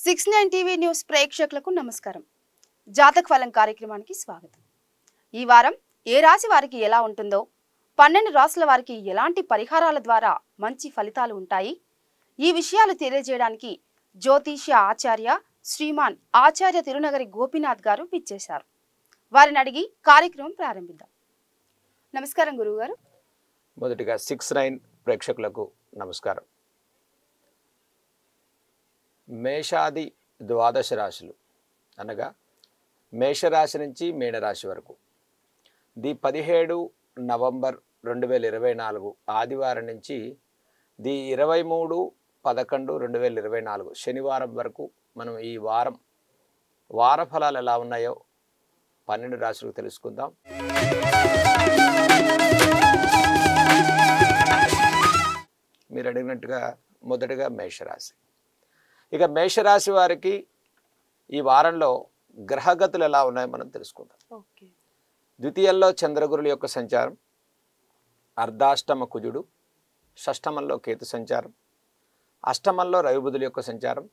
69 TV news ప్రేక్షకులకు నమస్కారం. జాతక ఫలం కార్యక్రమానికి స్వాగతం. ఈ వారం ఏ రాశి వారికి ఎలా ఉంటుందో, 12 రాశుల వారికి ఎలాంటి పరిహారాల ద్వారా మంచి ఫలితాలు ఉంటాయి, ఈ విషయాలు తెలియజేయడానికి జ్యోతిష్య ఆచార్య శ్రీమాన్ ఆచార్య తిరునగరి గోపీనాథ్ గారు విచ్చేశారు. వారిని అడిగి కార్యక్రమం ప్రారంభిద్దాం. నమస్కారం గురువుగారు. మొదటిగా 69 ప్రేక్షకులకు నమస్కారం. మేషాది ద్వాదశ రాశులు అనగా మేషరాశి నుంచి మీనరాశి వరకు 17 నవంబర్ 2024 ఆదివారం నుంచి 23/11/2024 శనివారం వరకు మనం ఈ వార ఫలాలు ఎలా ఉన్నాయో 12 రాశులకు తెలుసుకుందాం. మీరు అడిగినట్టుగా మొదటగా మేషరాశి. ఇక మేషరాశి వారికి ఈ వారంలో గ్రహగతులు ఎలా ఉన్నాయో మనం తెలుసుకుందాం. ద్వితీయంలో చంద్రగురుల యొక్క సంచారం, అర్ధాష్టమ కుజుడు, షష్టమంలో కేతు సంచారం, అష్టమంలో రవిబుధుల యొక్క సంచారం,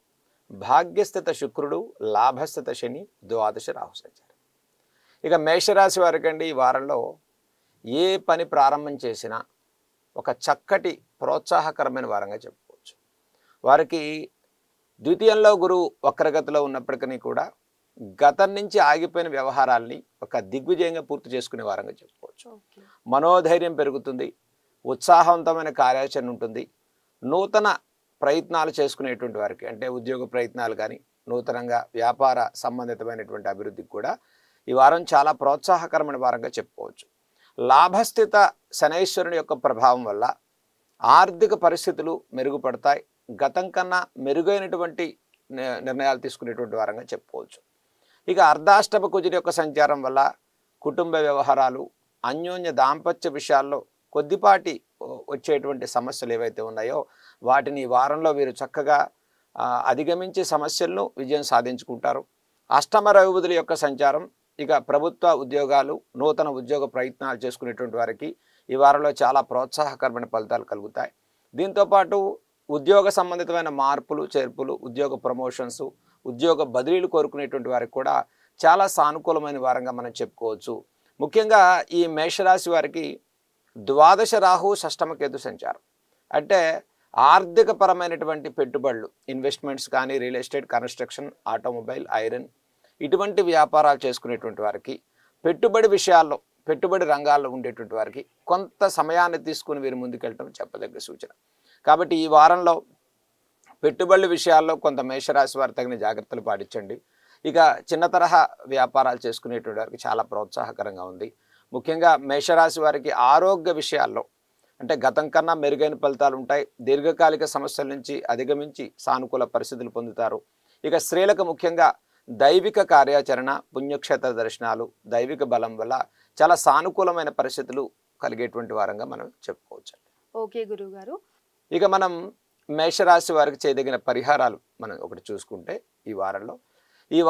భాగ్యస్థిత శుక్రుడు, లాభస్థిత శని, ద్వాదశ రాహు సంచారం. ఇక మేషరాశి వారికి అండి ఈ వారంలో ఏ పని ప్రారంభం చేసినా ఒక చక్కటి ప్రోత్సాహకరమైన వారంగా చెప్పుకోవచ్చు. వారికి ద్వితీయంలో గురువు వక్రగతిలో ఉన్నప్పటికీ కూడా గతం నుంచి ఆగిపోయిన వ్యవహారాల్ని ఒక దిగ్విజయంగా పూర్తి చేసుకునే వారంగా చెప్పుకోవచ్చు. మనోధైర్యం పెరుగుతుంది, ఉత్సాహవంతమైన కార్యాచరణ ఉంటుంది. నూతన ప్రయత్నాలు చేసుకునేటువంటి వారికి అంటే ఉద్యోగ ప్రయత్నాలు కానీ నూతనంగా వ్యాపార సంబంధితమైనటువంటి అభివృద్ధికి కూడా ఈ వారం చాలా ప్రోత్సాహకరమైన వారంగా చెప్పుకోవచ్చు. లాభస్థిత శనైశ్వరుని యొక్క ప్రభావం వల్ల ఆర్థిక పరిస్థితులు మెరుగుపడతాయి. గతం కన్నా మెరుగైనటువంటి నిర్ణయాలు తీసుకునేటువంటి వారంగా చెప్పుకోవచ్చు. ఇక అర్ధాష్టమ కుజుడి యొక్క సంచారం వల్ల కుటుంబ వ్యవహారాలు, అన్యోన్య దాంపత్య విషయాల్లో కొద్దిపాటి వచ్చేటువంటి సమస్యలు ఏవైతే ఉన్నాయో వాటిని ఈ వారంలో వీరు చక్కగా అధిగమించే సమస్యలను విజయం సాధించుకుంటారు. అష్టమ రవిబుధుల యొక్క సంచారం ఇక ప్రభుత్వ ఉద్యోగాలు, నూతన ఉద్యోగ ప్రయత్నాలు చేసుకునేటువంటి వారికి ఈ వారంలో చాలా ప్రోత్సాహకరమైన ఫలితాలు కలుగుతాయి. దీంతోపాటు ఉద్యోగ సంబంధితమైన మార్పులు, చేర్పులు, ఉద్యోగ ప్రమోషన్స్, ఉద్యోగ బదిలీలు కోరుకునేటువంటి వారికి కూడా చాలా సానుకూలమైన వారంగా మనం చెప్పుకోవచ్చు. ముఖ్యంగా ఈ మేషరాశి వారికి ద్వాదశ రాహు, షష్టమ కేతు సంచారం అంటే ఆర్థిక పరమైనటువంటి పెట్టుబడులు, ఇన్వెస్ట్మెంట్స్ కానీ, real estate, construction, automobile, iron ఇటువంటి వ్యాపారాలు చేసుకునేటువంటి వారికి, పెట్టుబడి విషయాల్లో, పెట్టుబడి రంగాల్లో ఉండేటువంటి వారికి కొంత సమయాన్ని తీసుకుని వీరు ముందుకెళ్ళటం చెప్పదగ్గ సూచన. కాబట్టి ఈ వారంలో పెట్టుబడుల విషయాల్లో కొంత మేషరాశి వారు తగిన జాగ్రత్తలు పాటించండి. ఇక చిన్న తరహా వ్యాపారాలు చేసుకునేటువంటి వారికి చాలా ప్రోత్సాహకరంగా ఉంది. ముఖ్యంగా మేషరాశి వారికి ఆరోగ్య విషయాల్లో అంటే గతం కన్నా మెరుగైన ఫలితాలు ఉంటాయి. దీర్ఘకాలిక సమస్యల నుంచి అధిగమించి సానుకూల పరిస్థితులు పొందుతారు. ఇక స్త్రీలకు ముఖ్యంగా దైవిక కార్యాచరణ, పుణ్యక్షేత్ర దర్శనాలు, దైవిక బలం వల్ల చాలా సానుకూలమైన పరిస్థితులు కలిగేటువంటి వారంగా మనం చెప్పుకోవచ్చు. ఓకే గురువుగారు. ఇక మనం మేషరాశి వారికి చేయదగిన పరిహారాలు మనం ఒకటి చూసుకుంటే ఈ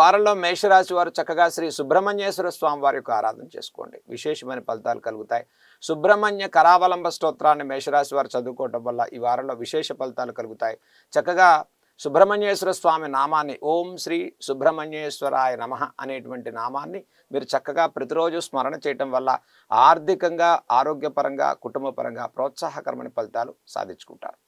వారంలో మేషరాశి వారు చక్కగా శ్రీ సుబ్రహ్మణ్యేశ్వర స్వామి వారి యొక్క ఆరాధన చేసుకోండి. విశేషమైన ఫలితాలు కలుగుతాయి. సుబ్రహ్మణ్య కరావలంబ స్తోత్రాన్ని మేషరాశి వారు చదువుకోవటం వల్ల ఈ వారంలో విశేష ఫలితాలు కలుగుతాయి. చక్కగా సుబ్రహ్మణ్యేశ్వర స్వామి నామాన్ని ఓం శ్రీ సుబ్రహ్మణ్యేశ్వరాయ నమః అనేటువంటి నామాన్ని మీరు చక్కగా ప్రతిరోజు స్మరణ చేయటం వల్ల ఆర్థికంగా, ఆరోగ్యపరంగా, కుటుంబపరంగా ప్రోత్సాహకరమైన ఫలితాలు సాధించుకుంటారు.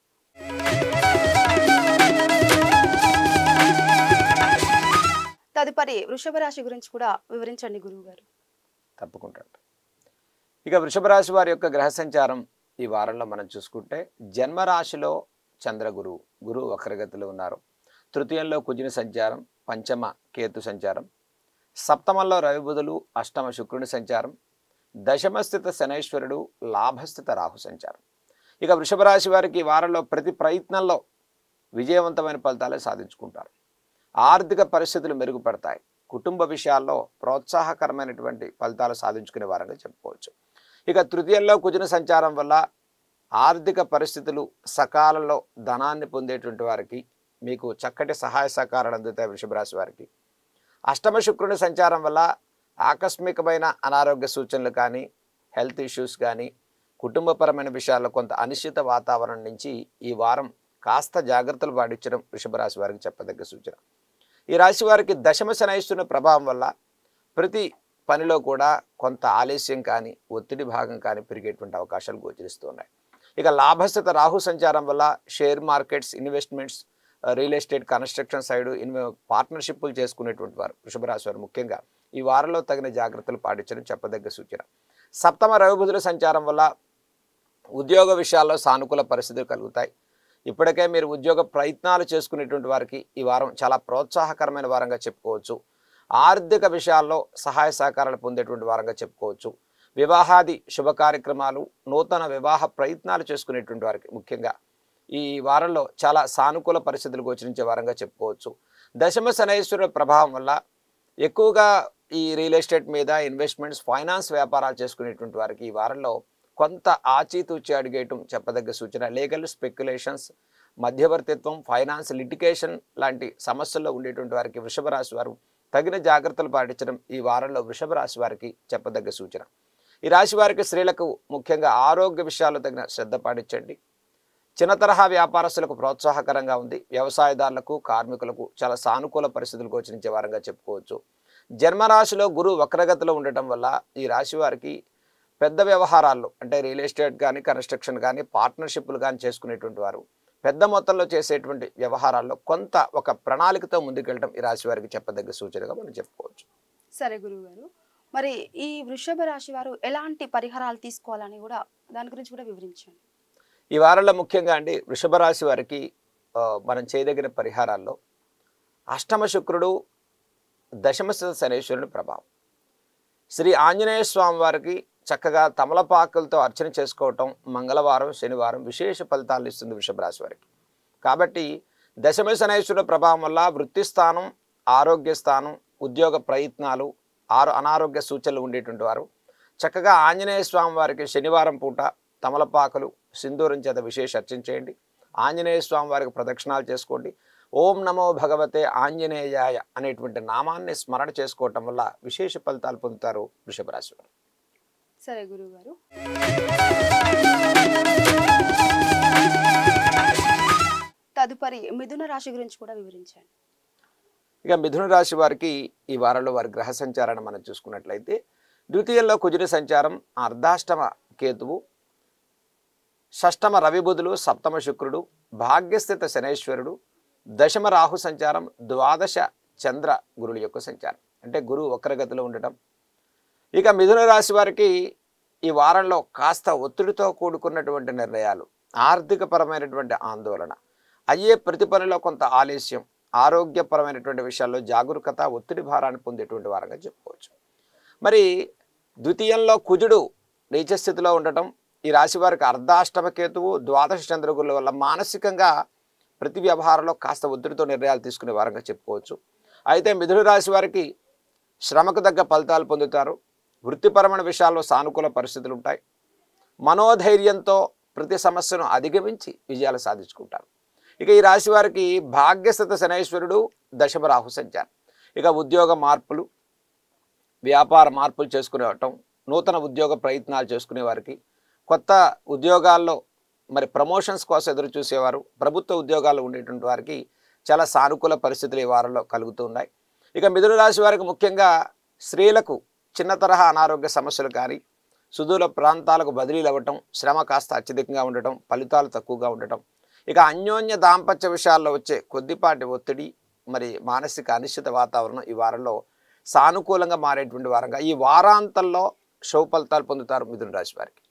తదుపరి వృషభ రాశి గురించి కూడా వివరించండి గురువుగారు. తప్పకుండా. ఇక వృషభ రాశి వారి యొక్క గ్రహ సంచారం ఈ వారంలో మనం చూసుకుంటే జన్మరాశిలో గురువు వక్రగతిలో ఉన్నారు. తృతీయంలో కుజుని సంచారం, పంచమ కేతు సంచారం, సప్తమంలో రవిబుధులు, అష్టమ శుక్రుని సంచారం, దశమస్థిత శనైశ్వరుడు, లాభస్థిత రాహు సంచారం. ఇక వృషభ రాశి వారికి ఈ వారంలో ప్రతి ప్రయత్నంలో విజయవంతమైన ఫలితాలే సాధించుకుంటారు. ఆర్థిక పరిస్థితులు మెరుగుపడతాయి. కుటుంబ విషయాల్లో ప్రోత్సాహకరమైనటువంటి ఫలితాలు సాధించుకునే వారంగా చెప్పుకోవచ్చు. ఇక తృతీయంలో కుజుని సంచారం వల్ల ఆర్థిక పరిస్థితులు సకాలంలో ధనాన్ని పొందేటువంటి వారికి మీకు చక్కటి సహాయ సహకారాలు అందుతాయి. వృషభ రాశి వారికి అష్టమ శుక్రుని సంచారం వల్ల ఆకస్మికమైన అనారోగ్య సూచనలు కానీ, హెల్త్ ఇష్యూస్ కానీ, కుటుంబపరమైన విషయాల్లో కొంత అనిశ్చిత వాతావరణం నుంచి ఈ వారం కాస్త జాగ్రత్తలు పాటించడం వృషభ రాశి వారికి చెప్పదగ్గ సూచన. ఈ రాశి వారికి దశమ శనైశ్వరుని ప్రభావం వల్ల ప్రతి పనిలో కూడా కొంత ఆలస్యం కానీ ఒత్తిడి భాగం కానీ పెరిగేటువంటి అవకాశాలు గోచరిస్తున్నాయి. ఇక లాభస్థిత రాహు సంచారం వల్ల share markets, investments, real estate, construction side పార్ట్నర్షిప్లు చేసుకునేటువంటి వారు వృషభ రాశి వారు ముఖ్యంగా ఈ వారంలో తగిన జాగ్రత్తలు పాటించడం చెప్పదగ్గ సూచన. సప్తమ రవి బుధుల సంచారం వల్ల ఉద్యోగ విషయాల్లో సానుకూల పరిస్థితులు కలుగుతాయి. ఇప్పటికే మీరు ఉద్యోగ ప్రయత్నాలు చేసుకునేటువంటి వారికి ఈ వారం చాలా ప్రోత్సాహకరమైన వారంగా చెప్పుకోవచ్చు. ఆర్థిక విషయాల్లో సహాయ సహకారాలు పొందేటువంటి వారంగా చెప్పుకోవచ్చు. వివాహాది శుభ కార్యక్రమాలు, నూతన వివాహ ప్రయత్నాలు చేసుకునేటువంటి వారికి ముఖ్యంగా ఈ వారంలో చాలా సానుకూల పరిస్థితులు గోచరించే వారంగా చెప్పుకోవచ్చు. దశమ శనైశ్వరుల ప్రభావం వల్ల ఎక్కువగా ఈ రియల్ ఎస్టేట్ మీద, ఇన్వెస్ట్మెంట్స్, ఫైనాన్స్ వ్యాపారాలు చేసుకునేటువంటి వారికి ఈ వారంలో కొంత ఆచితూచి అడిగేయటం చెప్పదగ్గ సూచన. లీగల్ స్పెక్యులేషన్స్, మధ్యవర్తిత్వం, ఫైనాన్స్, లిటిగేషన్ లాంటి సమస్యల్లో ఉండేటువంటి వారికి వృషభ రాశి వారు తగిన జాగ్రత్తలు పాటించడం ఈ వారంలో వృషభ రాశి వారికి చెప్పదగ్గ సూచన. ఈ రాశి వారికి స్త్రీలకు ముఖ్యంగా ఆరోగ్య విషయాల్లో తగిన శ్రద్ధ పాటించండి. చిన్న తరహా వ్యాపారస్తులకు ప్రోత్సాహకరంగా ఉంది. వ్యవసాయదారులకు, కార్మికులకు చాలా సానుకూల పరిస్థితులు గోచరించే వారంగా చెప్పుకోవచ్చు. జన్మరాశిలో గురువు వక్రగతిలో ఉండటం వల్ల ఈ రాశి వారికి పెద్ద వ్యవహారాల్లో అంటే రియల్ ఎస్టేట్ కానీ, కన్స్ట్రక్షన్ కానీ, పార్ట్నర్షిప్లు కానీ చేసుకునేటువంటి వారు పెద్ద మొత్తంలో చేసేటువంటి వ్యవహారాల్లో కొంత ఒక ప్రణాళికతో ముందుకెళ్ళడం ఈ రాశి వారికి చెప్పదగ్గ సూచనగా మనం చెప్పుకోవచ్చు. సరే గురువుగారు, మరి ఈ వృషభ రాశి వారు ఎలాంటి పరిహారాలు తీసుకోవాలని కూడా దాని గురించి కూడా వివరించండి. ఈ వారంలో ముఖ్యంగా అండి వృషభ రాశి వారికి మనం చేయదగిన పరిహారాల్లో అష్టమ శుక్రుడు, దశమ శనైశ్వరుని ప్రభావం. శ్రీ ఆంజనేయ స్వామి వారికి చక్కగా తమలపాకులతో అర్చన చేసుకోవటం మంగళవారం, శనివారం విశేష ఫలితాలు ఇస్తుంది వృషభ రాశి వారికి. కాబట్టి దశమ శనైశ్వరుల ప్రభావం వల్ల వృత్తి స్థానం, ఆరోగ్య స్థానం, ఉద్యోగ ప్రయత్నాలు, అనారోగ్య సూచనలు ఉండేటువంటి వారు చక్కగా ఆంజనేయ స్వామి వారికి శనివారం పూట తమలపాకులు, సింధూరం చేత విశేష అర్చన చేయండి. ఆంజనేయ స్వామి వారికి ప్రదక్షిణాలు చేసుకోండి. ఓం నమో భగవతే ఆంజనేయాయ అనేటువంటి నామాన్ని స్మరణ చేసుకోవటం వల్ల విశేష ఫలితాలు పొందుతారు వృషభ రాశి వారు. సరే గురువుగారు, తదుపరి మిథున రాశి గురించి కూడా వివరించండి. ఇక మిథున రాశి వారికి ఈ వారంలో వారి గ్రహ సంచారాన్ని మనం చూసుకున్నట్లయితే ద్వితీయంలో కుజుడి సంచారం, అర్ధాష్టమ కేతువు, షష్టమ రవి బుధులు, సప్తమ శుక్రుడు, భాగ్యస్థిత శనైశ్వరుడు, దశమ రాహు సంచారం, ద్వాదశ చంద్ర గురుల యొక్క సంచారం అంటే గురువు వక్రగతిలో ఉండటం. ఇక మిథున రాశి వారికి ఈ వారంలో కాస్త ఒత్తిడితో కూడుకున్నటువంటి నిర్ణయాలు, ఆర్థికపరమైనటువంటి ఆందోళన, అయ్యే ప్రతి పనిలో కొంత ఆలస్యం, ఆరోగ్యపరమైనటువంటి విషయాల్లో జాగరూకత, ఒత్తిడి భారాన్ని పొందేటువంటి వారంగా చెప్పుకోవచ్చు. మరి ద్వితీయంలో కుజుడు నీచస్థితిలో ఉండటం, ఈ రాశి వారికి అర్ధాష్టమ కేతువు, ద్వాదశ చంద్రగురుల వల్ల మానసికంగా ప్రతి వ్యవహారంలో కాస్త ఒత్తిడితో నిర్ణయాలు తీసుకునే వారంగా చెప్పుకోవచ్చు. అయితే మిథున రాశి వారికి శ్రమకు తగ్గ ఫలితాలు పొందుతారు. వృత్తిపరమైన విషయాల్లో సానుకూల పరిస్థితులు ఉంటాయి. మనోధైర్యంతో ప్రతి సమస్యను అధిగమించి విజయాలు సాధించుకుంటారు. ఇక ఈ రాశి వారికి భాగ్యస్థిత శనైశ్వరుడు, దశమ రాహు సంచారం. ఇక ఉద్యోగ మార్పులు, వ్యాపార మార్పులు చేసుకునేవటం, నూతన ఉద్యోగ ప్రయత్నాలు చేసుకునే వారికి, కొత్త ఉద్యోగాల్లో మరి ప్రమోషన్స్ కోసం ఎదురు చూసేవారు, ప్రభుత్వ ఉద్యోగాల్లో ఉండేటువంటి వారికి చాలా సానుకూల పరిస్థితులు ఈ వారంలో కలుగుతున్నాయి. ఇక మిథున రాశి వారికి ముఖ్యంగా స్త్రీలకు చిన్న తరహా అనారోగ్య సమస్యలు కానీ, సుదూర ప్రాంతాలకు బదిలీలు అవ్వటం, శ్రమ కాస్త అత్యధికంగా ఉండటం, ఫలితాలు తక్కువగా ఉండటం, ఇక అన్యోన్య దాంపత్య విషయాల్లో వచ్చే కొద్దిపాటి ఒత్తిడి, మరి మానసిక అనిశ్చిత వాతావరణం ఈ వారంలో సానుకూలంగా మారేటువంటి వారంగా ఈ వారాంతంలో శుభ ఫలితాలు పొందుతారు మిథున రాశి వారికి.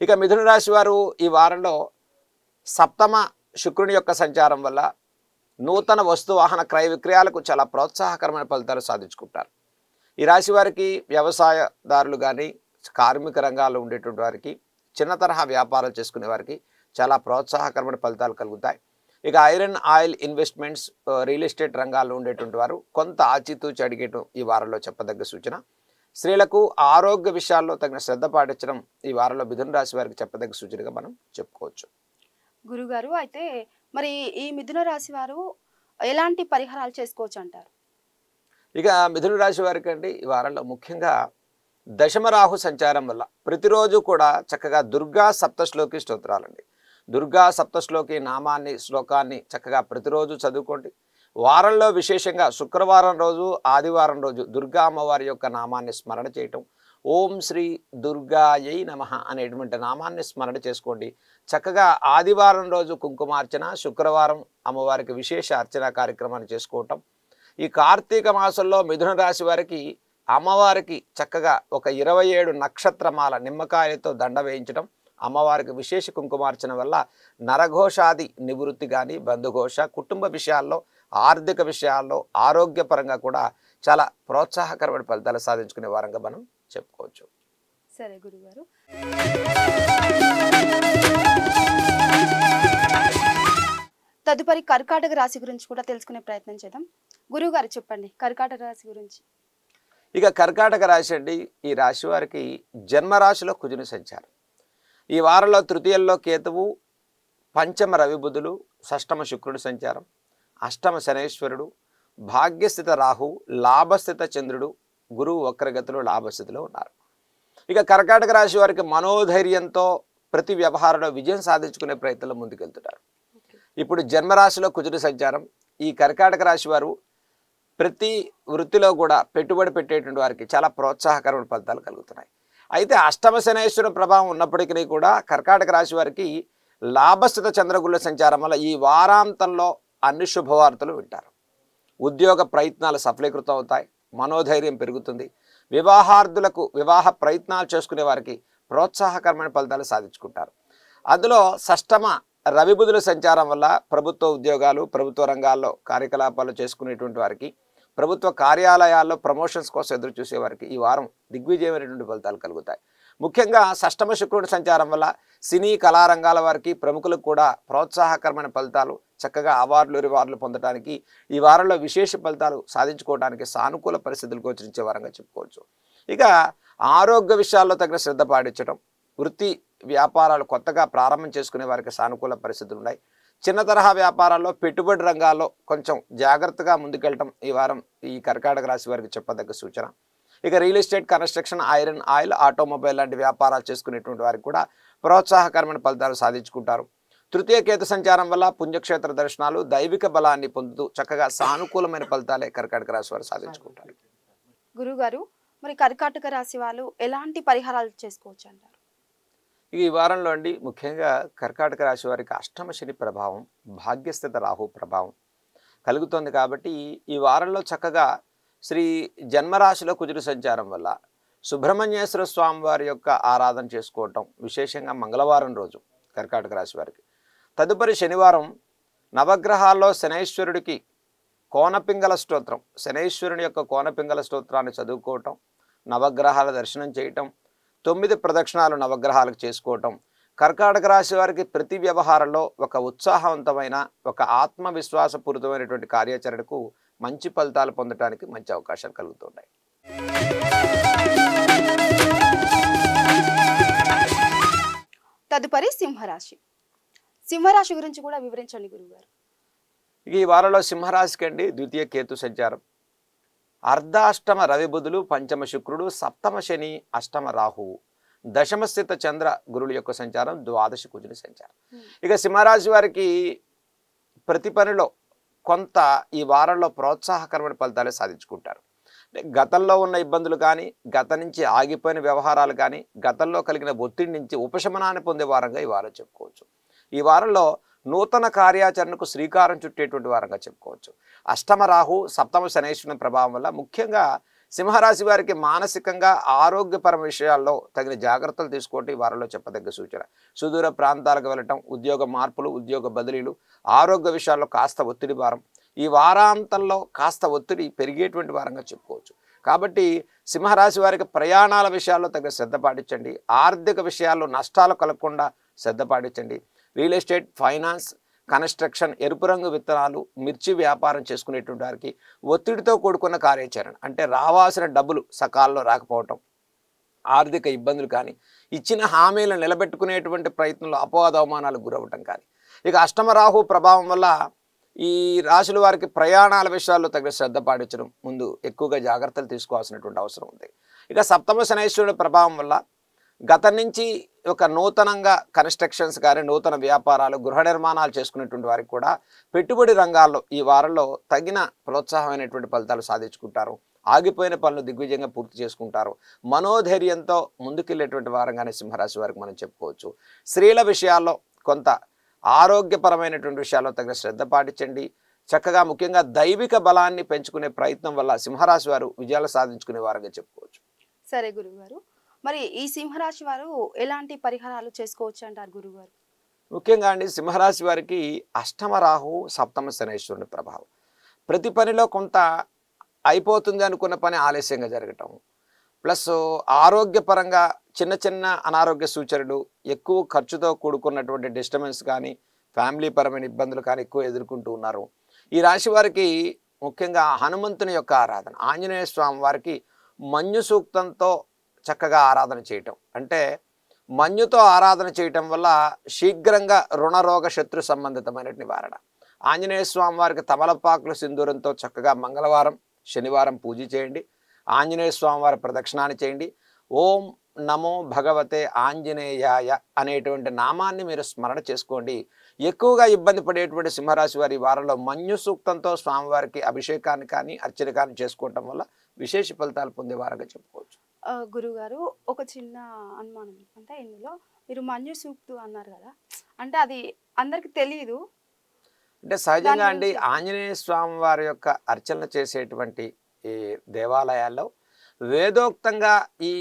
ఇక మిథున రాశి వారు ఈ వారంలో సప్తమ శుక్రుని యొక్క సంచారం వల్ల నూతన వస్తు వాహన క్రయ విక్రయాలకు చాలా ప్రోత్సాహకరమైన ఫలితాలు సాధించుకుంటారు. ఈ రాశి వారికి వ్యవసాయదారులు కానీ, కార్మిక రంగాల్లో ఉండేటువంటి వారికి, చిన్న తరహా వ్యాపారాలు చేసుకునే వారికి చాలా ప్రోత్సాహకరమైన ఫలితాలు కలుగుతాయి. ఇక iron oil investments, real estate రంగాల్లో ఉండేటువంటి వారు కొంత ఆచితూచి అడిగేయటం ఈ వారంలో చెప్పదగ్గ సూచన. స్త్రీలకు ఆరోగ్య విషయాల్లో తగిన శ్రద్ధ పాటించడం ఈ వారంలో మిథున రాశి వారికి చెప్పదగ్గ సూచనగా మనం చెప్పుకోవచ్చు. గురుగారు, అయితే మరి ఈ మిథున రాశి వారు ఎలాంటి పరిహారాలు చేసుకోవచ్చు అంటారు? ఇక మిథున రాశి వారికి అండి ఈ వారంలో ముఖ్యంగా దశమ రాహు సంచారం వల్ల ప్రతిరోజు కూడా చక్కగా దుర్గా సప్తశ్లోకి స్తోత్రాలండి, దుర్గా సప్తశ్లోకి నామాన్ని, శ్లోకాన్ని చక్కగా ప్రతిరోజు చదువుకోండి. వారంలో విశేషంగా శుక్రవారం రోజు ఆదివారం రోజు దుర్గా అమ్మవారి యొక్క నామాన్ని స్మరణ చేయటం, ఓం శ్రీ దుర్గాయై నమః అనేటువంటి నామాన్ని స్మరణ చేసుకోండి. చక్కగా ఆదివారం రోజు కుంకుమార్చన, శుక్రవారం అమ్మవారికి విశేష అర్చన కార్యక్రమాన్ని చేసుకోవటం. ఈ కార్తీక మాసంలో మిథున రాశి వారికి అమ్మవారికి చక్కగా ఒక 27 నక్షత్రమాల నిమ్మకాయలతో దండ వేయించడం, అమ్మవారికి విశేష కుంకుమార్చన వల్ల నరఘోషాది నివృత్తి కానీ, బంధుఘోష, కుటుంబ విషయాల్లో, ఆర్థిక విషయాల్లో, ఆరోగ్యపరంగా కూడా చాలా ప్రోత్సాహకరమైన ఫలితాలు సాధించుకునే వారంగా మనం చెప్పుకోవచ్చు. సరే గురుగారు. తదుపరి కర్కాటక రాశి గురించి కూడా తెలుసుకునే ప్రయత్నం చేద్దాం. గురువుగారు చెప్పండి కర్కాటక రాశి గురించి. ఇక కర్కాటక రాశి అండి, ఈ రాశి వారికి జన్మరాశిలో కుజుని సంచారం. ఈ వారంలో తృతీయంలో కేతువు, పంచమ రవి బుధులు, షష్టమ శుక్రుడి సంచారం, అష్టమ శనేశ్వరుడు, భాగ్యస్థిత రాహు, లాభస్థిత చంద్రుడు, గురువు వక్రగతిలో లాభస్థితిలో ఉన్నారు. ఇక కర్కాటక రాశి వారికి మనోధైర్యంతో ప్రతి వ్యవహారంలో విజయం సాధించుకునే ప్రయత్నంలో ముందుకెళ్తున్నారు. ఇప్పుడు జన్మరాశిలో కుజుడి సంచారం. ఈ కర్కాటక రాశి వారు ప్రతి వృత్తిలో కూడా పెట్టుబడి పెట్టేటువంటి వారికి చాలా ప్రోత్సాహకరమైన ఫలితాలు కలుగుతున్నాయి. అయితే అష్టమ శనేశ్వర ప్రభావం ఉన్నప్పటికీ కూడా కర్కాటక రాశి వారికి లాభస్థిత చంద్రగుళ్ళ సంచారం వల్ల ఈ వారాంతంలో అన్ని శుభవార్తలు వింటారు. ఉద్యోగ ప్రయత్నాలు సఫలీకృతం అవుతాయి, మనోధైర్యం పెరుగుతుంది. వివాహార్థులకు వివాహ ప్రయత్నాలు చేసుకునే వారికి ప్రోత్సాహకరమైన ఫలితాలు సాధించుకుంటారు. అందులో షష్టమ రవి బుధుల సంచారం వల్ల ప్రభుత్వ ఉద్యోగాలు, ప్రభుత్వ రంగాల్లో కార్యకలాపాలు చేసుకునేటువంటి వారికి, ప్రభుత్వ కార్యాలయాల్లో ప్రమోషన్స్ కోసం ఎదురు చూసే వారికి ఈ వారం దిగ్విజయమైనటువంటి ఫలితాలు కలుగుతాయి. ముఖ్యంగా షష్టమ శుక్రుడి సంచారం వల్ల సినీ కళారంగాల వారికి, ప్రముఖులకు కూడా ప్రోత్సాహకరమైన ఫలితాలు, చక్కగా అవార్డులు రివార్డులు పొందడానికి ఈ వారంలో విశేష ఫలితాలు సాధించుకోవడానికి సానుకూల పరిస్థితులు గోచరించే వారంగా చెప్పుకోవచ్చు. ఇక ఆరోగ్య విషయాల్లో తగిన శ్రద్ధ పాటించడం, వృత్తి వ్యాపారాలు కొత్తగా ప్రారంభం చేసుకునే వారికి సానుకూల పరిస్థితులు ఉన్నాయి. చిన్న తరహా వ్యాపారాల్లో, పెట్టుబడి రంగాల్లో కొంచెం జాగ్రత్తగా ముందుకెళ్ళటం ఈ వారం ఈ కర్కాటక రాశి వారికి చెప్పదగ్గ సూచన. ఇక real estate, construction, iron, oil, automobile లాంటి వ్యాపారాలు చేసుకునేటువంటి వారికి కూడా ప్రోత్సాహకరమైన ఫలితాలు సాధించుకుంటారు. తృతీయ కేతు సంచారం వల్ల పుణ్యక్షేత్ర దర్శనాలు, దైవిక బలాన్ని పొందుతూ చక్కగా సానుకూలమైన ఫలితాలే కర్కాటక రాశి వారు సాధించుకుంటారు. గురుగారు, మరి కర్కాటక రాశి వాళ్ళు ఎలాంటి పరిహారాలు చేసుకోవచ్చు అంటారు? ఈ వారంలో అండి ముఖ్యంగా కర్కాటక రాశి వారికి అష్టమ శని ప్రభావం, భాగ్యస్థిత రాహు ప్రభావం కలుగుతుంది. కాబట్టి ఈ వారంలో చక్కగా శ్రీ జన్మరాశిలో కుజుడి సంచారం వల్ల సుబ్రహ్మణ్యేశ్వర స్వామి వారి యొక్క ఆరాధన చేసుకోవటం, విశేషంగా మంగళవారం రోజు కర్కాటక రాశి వారికి. తదుపరి శనివారం నవగ్రహాల్లో శనైశ్వరుడికి కోనపింగళ స్తోత్రం, శనైశ్వరుని యొక్క కోనపింగళ స్తోత్రాన్ని చదువుకోవటం, నవగ్రహాల దర్శనం చేయటం, 9 ప్రదక్షిణాలు నవగ్రహాలకు చేసుకోవటం కర్కాటక రాశి వారికి ప్రతి వ్యవహారంలో ఒక ఉత్సాహవంతమైన, ఒక ఆత్మవిశ్వాసపూరితమైనటువంటి కార్యాచరణకు మంచి ఫలితాలు పొందడానికి మంచి అవకాశాలు కలుగుతున్నాయి. తదుపరి సింహరాశి. సింహరాశి గురించి కూడా వివరించండి గురుగారు. ఈ వారంలో సింహరాశికి అండి ద్వితీయ కేతు సంచారం, అర్ధాష్టమ రవి బుధులు, పంచమ శుక్రుడు, సప్తమ శని, అష్టమ రాహువు, దశమ స్థిత చంద్ర గురువుల యొక్క సంచారం, ద్వాదశ కుజుని సంచారం. ఇక సింహరాశి వారికి ప్రతి పనిలో కొంత ఈ వారంలో ప్రోత్సాహకరమైన ఫలితాలే సాధించుకుంటారు. గతంలో ఉన్న ఇబ్బందులు కానీ, గత నుంచి ఆగిపోయిన వ్యవహారాలు కానీ, గతంలో కలిగిన ఒత్తిడి నుంచి ఉపశమనాన్ని పొందే వారంగా ఈ వారం చెప్పుకోవచ్చు. ఈ వారంలో నూతన కార్యాచరణకు శ్రీకారం చుట్టేటువంటి వారంగా చెప్పుకోవచ్చు. అష్టమ రాహు, సప్తమ శనైశ్వరుని ప్రభావం వల్ల ముఖ్యంగా సింహరాశి వారికి మానసికంగా ఆరోగ్యపర విషయాల్లో తగిన జాగ్రత్తలు తీసుకోవటం ఈ వారంలో చెప్పదగ్గ సూచన. సుదూర ప్రాంతాలకు వెళ్ళటం, ఉద్యోగ మార్పులు, ఉద్యోగ బదిలీలు, ఆరోగ్య విషయాల్లో కాస్త ఒత్తిడి భారం ఈ వారాంతంలో కాస్త ఒత్తిడి పెరిగేటువంటి వారంగా చెప్పుకోవచ్చు. కాబట్టి సింహరాశి వారికి ప్రయాణాల విషయాల్లో తగిన శ్రద్ధ పాటించండి. ఆర్థిక విషయాల్లో నష్టాలు కలగకుండా శ్రద్ధ పాటించండి. రియల్ ఎస్టేట్, ఫైనాన్స్, కన్స్ట్రక్షన్, ఎరుపు రంగు విత్తనాలు, మిర్చి వ్యాపారం చేసుకునేటువంటి వారికి ఒత్తిడితో కూడుకున్న కార్యాచరణ, అంటే రావాల్సిన డబ్బులు సకాలంలో రాకపోవటం, ఆర్థిక ఇబ్బందులు కానీ, ఇచ్చిన హామీలను నిలబెట్టుకునేటువంటి ప్రయత్నంలో అపవాద అవమానాలకు గురవటం కానీ. ఇక అష్టమ రాహు ప్రభావం వల్ల ఈ రాశుల వారికి ప్రయాణాల విషయాల్లో తగిన శ్రద్ధ పాటించడం, ముందు ఎక్కువగా జాగ్రత్తలు తీసుకోవాల్సినటువంటి అవసరం ఉంది. ఇక సప్తమ శనైశ్వరుడి ప్రభావం వల్ల గతం నుంచి ఒక నూతనంగా కన్స్ట్రక్షన్స్ కానీ నూతన వ్యాపారాలు గృహ నిర్మాణాలు చేసుకునేటువంటి వారికి కూడా పెట్టుబడి రంగాల్లో ఈ వారంలో తగిన ప్రోత్సాహమైనటువంటి ఫలితాలు సాధించుకుంటారు. ఆగిపోయిన పనులు దిగ్విజయంగా పూర్తి చేసుకుంటారు. మనోధైర్యంతో ముందుకెళ్ళేటువంటి వారంగానే సింహరాశి వారికి మనం చెప్పుకోవచ్చు. స్త్రీల విషయాల్లో కొంత ఆరోగ్యపరమైనటువంటి విషయాల్లో తగిన శ్రద్ధ పాటించండి. చక్కగా ముఖ్యంగా దైవిక బలాన్ని పెంచుకునే ప్రయత్నం వల్ల సింహరాశి వారు విజయాలు సాధించుకునే వారంగా చెప్పుకోవచ్చు. సరే గురువుగారు, మరి ఈ సింహరాశి వారు ఎలాంటి పరిహారాలు చేసుకోవచ్చు అంటారు గురువుగారు? ముఖ్యంగా అండి, సింహరాశి వారికి అష్టమ రాహు సప్తమ శనేశ్వరుని ప్రభావం. ప్రతి పనిలో కొంత అయిపోతుంది అనుకున్న పని ఆలస్యంగా జరగటం, ప్లస్ ఆరోగ్యపరంగా చిన్న చిన్న అనారోగ్య సూచనలు, ఎక్కువ ఖర్చుతో కూడుకున్నటువంటి డిస్టర్బెన్స్ కానీ ఫ్యామిలీ పరమైన ఇబ్బందులు కానీ ఎక్కువ ఎదుర్కొంటూ ఉన్నారు. ఈ రాశి వారికి ముఖ్యంగా హనుమంతుని యొక్క ఆరాధన, ఆంజనేయ స్వామి వారికి మన్యు సూక్తంతో చక్కగా ఆరాధన చేయటం, అంటే మన్యుతో ఆరాధన చేయటం వల్ల శీఘ్రంగా రుణరోగ శత్రు సంబంధితమైన నివారణ. ఆంజనేయ స్వామి వారికి తమలపాకుల సింధూరంతో చక్కగా మంగళవారం శనివారం పూజ చేయండి. ఆంజనేయ స్వామి వారి ప్రదక్షిణాన్ని చేయండి. ఓం నమో భగవతే ఆంజనేయాయ అనేటువంటి నామాన్ని మీరు స్మరణ చేసుకోండి. ఎక్కువగా ఇబ్బంది పడేటువంటి సింహరాశి వారి వారంలో మన్యు సూక్తంతో స్వామివారికి అభిషేకాన్ని కానీ అర్చన కానీ చేసుకోవటం వల్ల విశేష ఫలితాలు పొందే వారంగా చెప్పుకోవచ్చు. గురుగారు, ఒక చిన్న అనుమానం, అంటే ఇందులో మీరు మన్యు సూక్తు అన్నారు కదా, అంటే అది అందరికి తెలియదు. అంటే సహజంగా అండి, ఆంజనేయ స్వామి వారి యొక్క అర్చన చేసేటువంటి ఈ దేవాలయాల్లో వేదోక్తంగా ఈ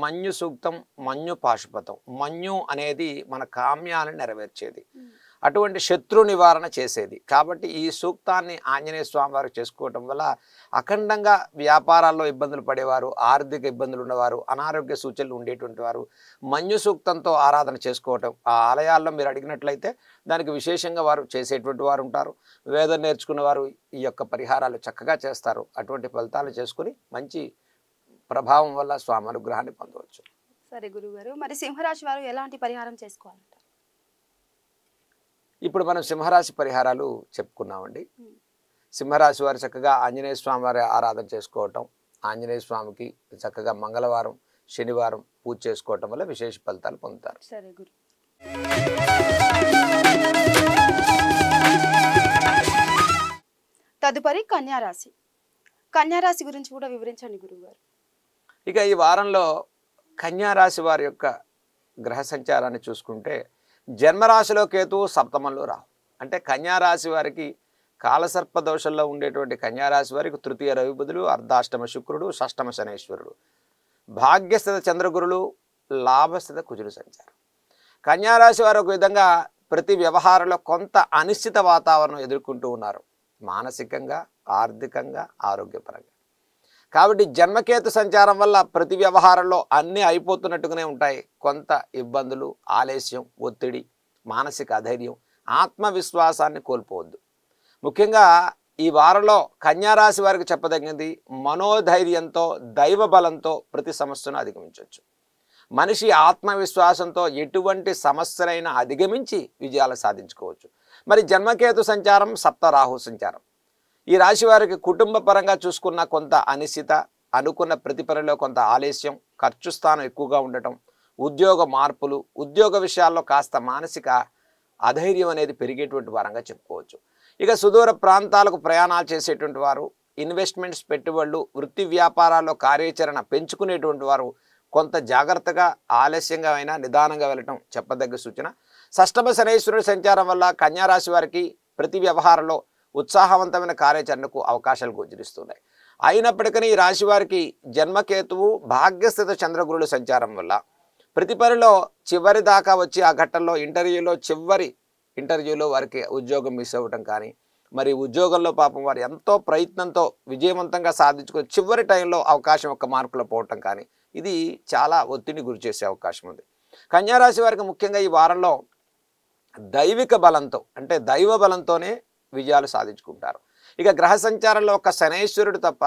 మన్యు సూక్తం, మన్యు పాశుపతం, మన్యు అనేది మన కామ్యాలను నెరవేర్చేది, అటువంటి శత్రు నివారణ చేసేది. కాబట్టి ఈ సూక్తాన్ని ఆంజనేయ స్వామి వారికి చేసుకోవటం వల్ల అఖండంగా వ్యాపారాల్లో ఇబ్బందులు పడేవారు, ఆర్థిక ఇబ్బందులు ఉన్నవారు, అనారోగ్య సూచనలు ఉండేటువంటి వారు మన్యు సూక్తంతో ఆరాధన చేసుకోవటం, ఆ ఆలయాల్లో మీరు అడిగినట్లయితే దానికి విశేషంగా వారు చేసేటువంటి వారు ఉంటారు. వేదం నేర్చుకున్న వారు ఈ యొక్క పరిహారాలు చక్కగా చేస్తారు. అటువంటి ఫలితాలు చేసుకుని మంచి ప్రభావం వల్ల స్వామి అనుగ్రహాన్ని పొందవచ్చు. సరే గురుగారు, మరి సింహరాశి వారు ఎలాంటి పరిహారం చేసుకోవాలంటారు? ఇప్పుడు మనం సింహరాశి పరిహారాలు చెప్పుకున్నామండి. సింహరాశి వారు చక్కగా ఆంజనేయ స్వామి వారి ఆరాధన చేసుకోవటం, ఆంజనేయ స్వామికి చక్కగా మంగళవారం శనివారం పూజ చేసుకోవటం వల్ల విశేష ఫలితాలు పొందుతారు. సరే గురు. తదుపరి కన్యారాశి. కన్యారాశి గురించి కూడా వివరించండి గురువుగారు. ఇక ఈ వారంలో కన్యారాశి వారి యొక్క గ్రహ సంచారాన్ని చూసుకుంటే జన్మరాశిలో కేతువు, సప్తమంలో రాహు. అంటే కన్యారాశి వారికి కాలసర్ప దోషంలో ఉండేటువంటి కన్యారాశి వారికి తృతీయ రవి బుధులు, అర్ధాష్టమ శుక్రుడు, షష్టమ శనేశ్వరుడు, భాగ్యస్థిత చంద్రగురులు, లాభస్థిత కుజుడు సంచారం. కన్యారాశి వారు ఒక విధంగా ప్రతి వ్యవహారంలో కొంత అనిశ్చిత వాతావరణం ఎదుర్కొంటూ ఉన్నారు, మానసికంగా, ఆర్థికంగా, ఆరోగ్యపరంగా. కాబట్టి జన్మకేతు సంచారం వల్ల ప్రతి వ్యవహారంలో అన్నీ అయిపోతున్నట్టుగానే ఉంటాయి. కొంత ఇబ్బందులు, ఆలస్యం, ఒత్తిడి, మానసిక అధైర్యం, ఆత్మవిశ్వాసాన్ని కోల్పోవద్దు. ముఖ్యంగా ఈ వారంలో కన్యారాశి వారికి చెప్పదగినది మనోధైర్యంతో, దైవ బలంతో ప్రతి సమస్యను అధిగమించవచ్చు. మనిషి ఆత్మవిశ్వాసంతో ఎటువంటి సమస్యలైనా అధిగమించి విజయాలు సాధించుకోవచ్చు. మరి జన్మకేతు సంచారం, సప్తరాహు సంచారం. ఈ రాశి వారికి కుటుంబ పరంగా చూసుకున్న కొంత అనిశ్చిత, అనుకున్న ప్రతి పనిలో కొంత ఆలస్యం, ఖర్చు స్థానం ఎక్కువగా ఉండటం, ఉద్యోగ మార్పులు, ఉద్యోగ విషయాల్లో కాస్త మానసిక అధైర్యం అనేది పెరిగేటువంటి వారంగా చెప్పుకోవచ్చు. ఇక సుదూర ప్రాంతాలకు ప్రయాణాలు చేసేటువంటి వారు, ఇన్వెస్ట్మెంట్స్ పెట్టుబడులు, వృత్తి వ్యాపారాల్లో కార్యాచరణ పెంచుకునేటువంటి వారు కొంత జాగ్రత్తగా, ఆలస్యంగా అయినా నిదానంగా వెళ్ళటం చెప్పదగ్గ సూచన. షష్టమ శనేశ్వరుడి సంచారం వల్ల కన్యారాశి వారికి ప్రతి వ్యవహారంలో ఉత్సాహవంతమైన కార్యాచరణకు అవకాశాలు గోచరిస్తున్నాయి. అయినప్పటికీ ఈ రాశి వారికి జన్మకేతువు, భాగ్యస్థిత చంద్రగురుల సంచారం వల్ల ప్రతి పనిలో చివరి దాకా వచ్చి ఆ ఘట్టంలో చివరి ఇంటర్వ్యూలో వారికి ఉద్యోగం మిస్ అవ్వటం కానీ, మరి ఉద్యోగంలో పాపం వారు ఎంతో ప్రయత్నంతో విజయవంతంగా సాధించుకుని చివరి టైంలో అవకాశం ఒక్క మార్కులో పోవటం కానీ, ఇది చాలా ఒత్తిడిని గురి చేసే అవకాశం ఉంది. కన్యారాశి వారికి ముఖ్యంగా ఈ వారంలో దైవిక బలంతో, అంటే దైవ బలంతోనే విజయాలు సాధించుకుంటారు. ఇక గ్రహ సంచారంలో ఒక శనేశ్వరుడు తప్ప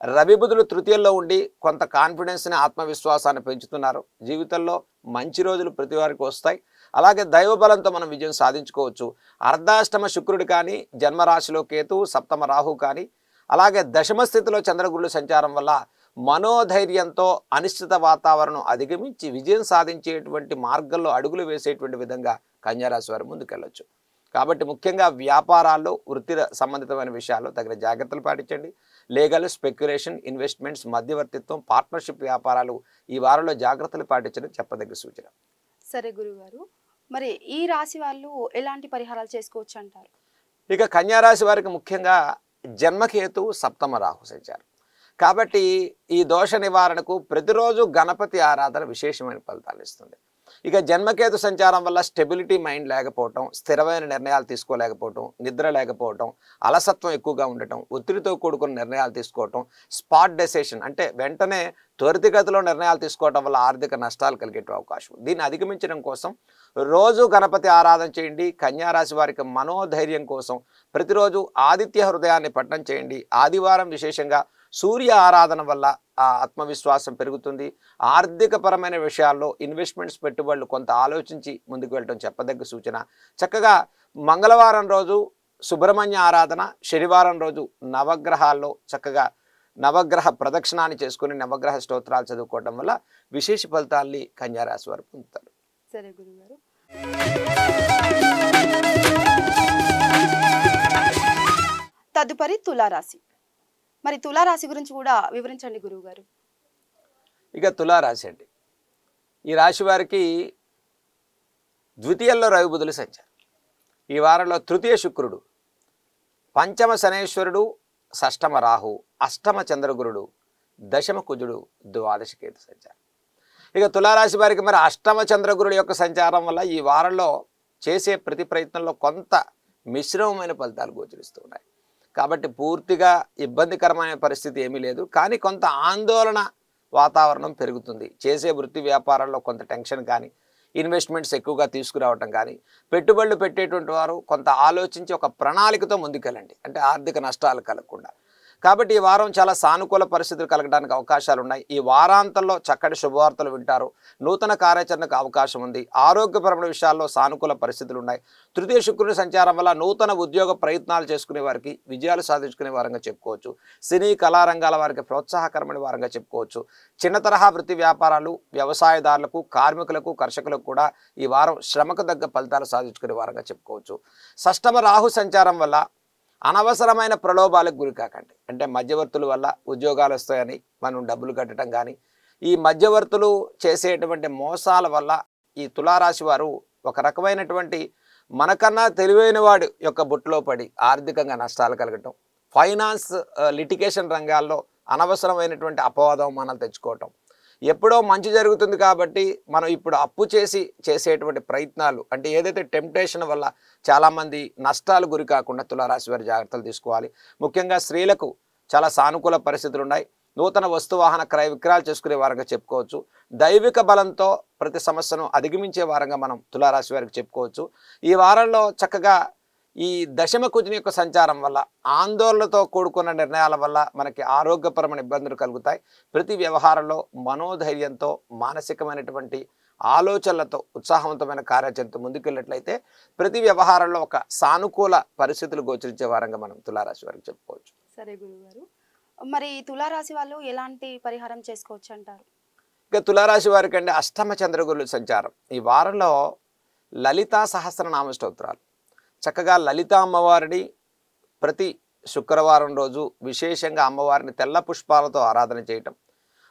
రవి బుధులు తృతీయంలో ఉండి కొంత కాన్ఫిడెన్స్ని, ఆత్మవిశ్వాసాన్ని పెంచుతున్నారు. జీవితంలో మంచి రోజులు ప్రతి వారికి వస్తాయి. అలాగే దైవ బలంతో మనం విజయం సాధించుకోవచ్చు. అర్ధాష్టమ శుక్రుడు కానీ, జన్మరాశిలో కేతు, సప్తమ రాహు కానీ, అలాగే దశమ స్థితిలో చంద్రగురుల సంచారం వల్ల మనోధైర్యంతో అనిశ్చిత వాతావరణం అధిగమించి విజయం సాధించేటువంటి మార్గంలో అడుగులు వేసేటువంటి విధంగా కన్యారాశి వారు ముందుకెళ్ళొచ్చు. కాబట్టి ముఖ్యంగా వ్యాపారాల్లో వృత్తి సంబంధితమైన విషయాల్లో తగిన జాగ్రత్తలు పాటించండి. లీగల్, స్పెక్యులేషన్, ఇన్వెస్ట్మెంట్స్, మధ్యవర్తిత్వం, పార్ట్నర్షిప్ వ్యాపారాలు ఈ వారంలో జాగ్రత్తలు పాటించడం చెప్పదగ్గ సూచన. సరే గురుగారు, మరి ఈ రాశి వాళ్ళు ఎలాంటి పరిహారాలు చేసుకోవచ్చు అంటారు? ఇక కన్యారాశి వారికి ముఖ్యంగా జన్మకేతు సప్తమ రాహు సంచారం కాబట్టి ఈ దోష నివారణకు ప్రతిరోజు గణపతి ఆరాధన విశేషమైన ఫలితాలు ఇస్తుంది. ఇక జన్మకేతు సంచారం వల్ల స్టెబిలిటీ మైండ్ లేకపోవటం, స్థిరమైన నిర్ణయాలు తీసుకోలేకపోవటం, నిద్ర లేకపోవటం, అలసత్వం ఎక్కువగా ఉండటం, ఒత్తిడితో కూడుకున్న నిర్ణయాలు తీసుకోవటం, స్పాట్ డెసిషన్ అంటే వెంటనే త్వరితగతిలో నిర్ణయాలు తీసుకోవటం వల్ల ఆర్థిక నష్టాలు కలిగే అవకాశం. దీన్ని అధిగమించడం కోసం రోజు గణపతి ఆరాధన చేయండి. కన్యారాశి వారికి మనోధైర్యం కోసం ప్రతిరోజు ఆదిత్య హృదయాన్ని పఠనం చేయండి. ఆదివారం విశేషంగా సూర్య ఆరాధన వల్ల ఆ ఆత్మవిశ్వాసం పెరుగుతుంది. ఆర్థికపరమైన విషయాల్లో ఇన్వెస్ట్మెంట్స్, పెట్టుబడులు కొంత ఆలోచించి ముందుకు వెళ్ళడం చెప్పదగ్గ సూచన. చక్కగా మంగళవారం రోజు సుబ్రహ్మణ్య ఆరాధన, శనివారం రోజు నవగ్రహాల్లో చక్కగా నవగ్రహ ప్రదక్షిణాన్ని చేసుకుని నవగ్రహ స్తోత్రాలు చదువుకోవడం వల్ల విశేష ఫలితాల్ని కన్యారాశి వారు పొందుతారు. సరే గురుగారు. తదుపరి తులారాశి. మరి తులారాశి గురించి కూడా వివరించండి గురువుగారు. ఇక తులారాశి అండి, ఈ రాశి వారికి ద్వితీయంలో రవి బుధులు సంచారం. ఈ వారంలో తృతీయ శుక్రుడు, పంచమ శనేశ్వరుడు, షష్టమ రాహు, అష్టమ చంద్రగురుడు, దశమ కుజుడు, ద్వాదశ కేతు సంచారం. ఇక తులారాశి వారికి మరి అష్టమ చంద్రగురుడు యొక్క సంచారం వల్ల ఈ వారంలో చేసే ప్రతి ప్రయత్నంలో కొంత మిశ్రమమైన ఫలితాలు గోచరిస్తూ ఉన్నాయి. కాబట్టి పూర్తిగా ఇబ్బందికరమైన పరిస్థితి ఏమీ లేదు, కానీ కొంత ఆందోళన వాతావరణం పెరుగుతుంది. చేసే వృత్తి వ్యాపారాల్లో కొంత టెన్షన్ కానీ, ఇన్వెస్ట్మెంట్స్ ఎక్కువగా తీసుకురావటం కానీ, పెట్టుబడులు పెట్టేటువంటి వారు కొంత ఆలోచించి ఒక ప్రణాళికతో ముందుకెళ్ళండి, అంటే ఆర్థిక నష్టాలు కలగకుండా. కాబట్టి ఈ వారం చాలా సానుకూల పరిస్థితులు కలగడానికి అవకాశాలు ఉన్నాయి. ఈ వారాంతంలో చక్కటి శుభవార్తలు వింటారు. నూతన కార్యాచరణకు అవకాశం ఉంది. ఆరోగ్యపరమైన విషయాల్లో సానుకూల పరిస్థితులు ఉన్నాయి. తృతీయ శుక్రుని సంచారం వల్ల నూతన ఉద్యోగ ప్రయత్నాలు చేసుకునే వారికి విజయాలు సాధించుకునే వారంగా చెప్పుకోవచ్చు. సినీ కళారంగాల వారికి ప్రోత్సాహకరమైన వారంగా చెప్పుకోవచ్చు. చిన్న తరహా వృత్తి వ్యాపారాలు, వ్యవసాయదారులకు, కార్మికులకు, కర్షకులకు కూడా ఈ వారం శ్రమకు తగ్గ ఫలితాలు సాధించుకునే వారంగా చెప్పుకోవచ్చు. షష్టమ రాహు సంచారం వల్ల అనవసరమైన ప్రలోభాలకు గురి కాకండి. అంటే మధ్యవర్తుల వల్ల ఉద్యోగాలు వస్తాయని మనం డబ్బులు కట్టడం కానీ, ఈ మధ్యవర్తులు చేసేటువంటి మోసాల వల్ల ఈ తులారాశి వారు ఒక రకమైనటువంటి మనకన్నా తెలివైన వాడి యొక్క బుట్టలో పడి ఆర్థికంగా నష్టాలు కలగటం, ఫైనాన్స్, లిటిగేషన్ రంగాల్లో అనవసరమైనటువంటి అపవాదవమానాలు తెచ్చుకోవటం, ఎప్పుడో మంచి జరుగుతుంది కాబట్టి మనం ఇప్పుడు అప్పు చేసి చేసేటువంటి ప్రయత్నాలు, అంటే ఏదైతే టెంప్టేషన్ వల్ల చాలామంది నష్టాలు గురి కాకుండా తులారాశి వారి జాగ్రత్తలు తీసుకోవాలి. ముఖ్యంగా స్త్రీలకు చాలా సానుకూల పరిస్థితులు ఉన్నాయి. నూతన వస్తు వాహన క్రయ విక్రయాలు చేసుకునే వారంగా చెప్పుకోవచ్చు. దైవిక బలంతో ప్రతి సమస్యను అధిగమించే వారంగా మనం తులారాశి వారికి చెప్పుకోవచ్చు. ఈ వారంలో చక్కగా ఈ దశమ కుజుని యొక్క సంచారం వల్ల ఆందోళనతో కూడుకున్న నిర్ణయాల వల్ల మనకి ఆరోగ్యపరమైన ఇబ్బందులు కలుగుతాయి. ప్రతి వ్యవహారంలో మనోధైర్యంతో, మానసికమైనటువంటి ఆలోచనలతో, ఉత్సాహవంతమైన కార్యాచరణతో ముందుకెళ్ళినట్లయితే ప్రతి వ్యవహారంలో ఒక సానుకూల పరిస్థితులు గోచరించే వారంగా మనం తులారాశి వారికి చెప్పుకోవచ్చు. సరే గురుగారు, మరి తులారాశి వాళ్ళు ఎలాంటి పరిహారం చేసుకోవచ్చు అంటారు? ఇక తులారాశి వారికి అండి అష్టమ చంద్రగురుల సంచారం. ఈ వారంలో లలితా సహస్రనామ స్తోత్రాలు, చక్కగా లలితా అమ్మవారిని ప్రతి శుక్రవారం రోజు విశేషంగా అమ్మవారిని తెల్ల పుష్పాలతో ఆరాధన చేయటం,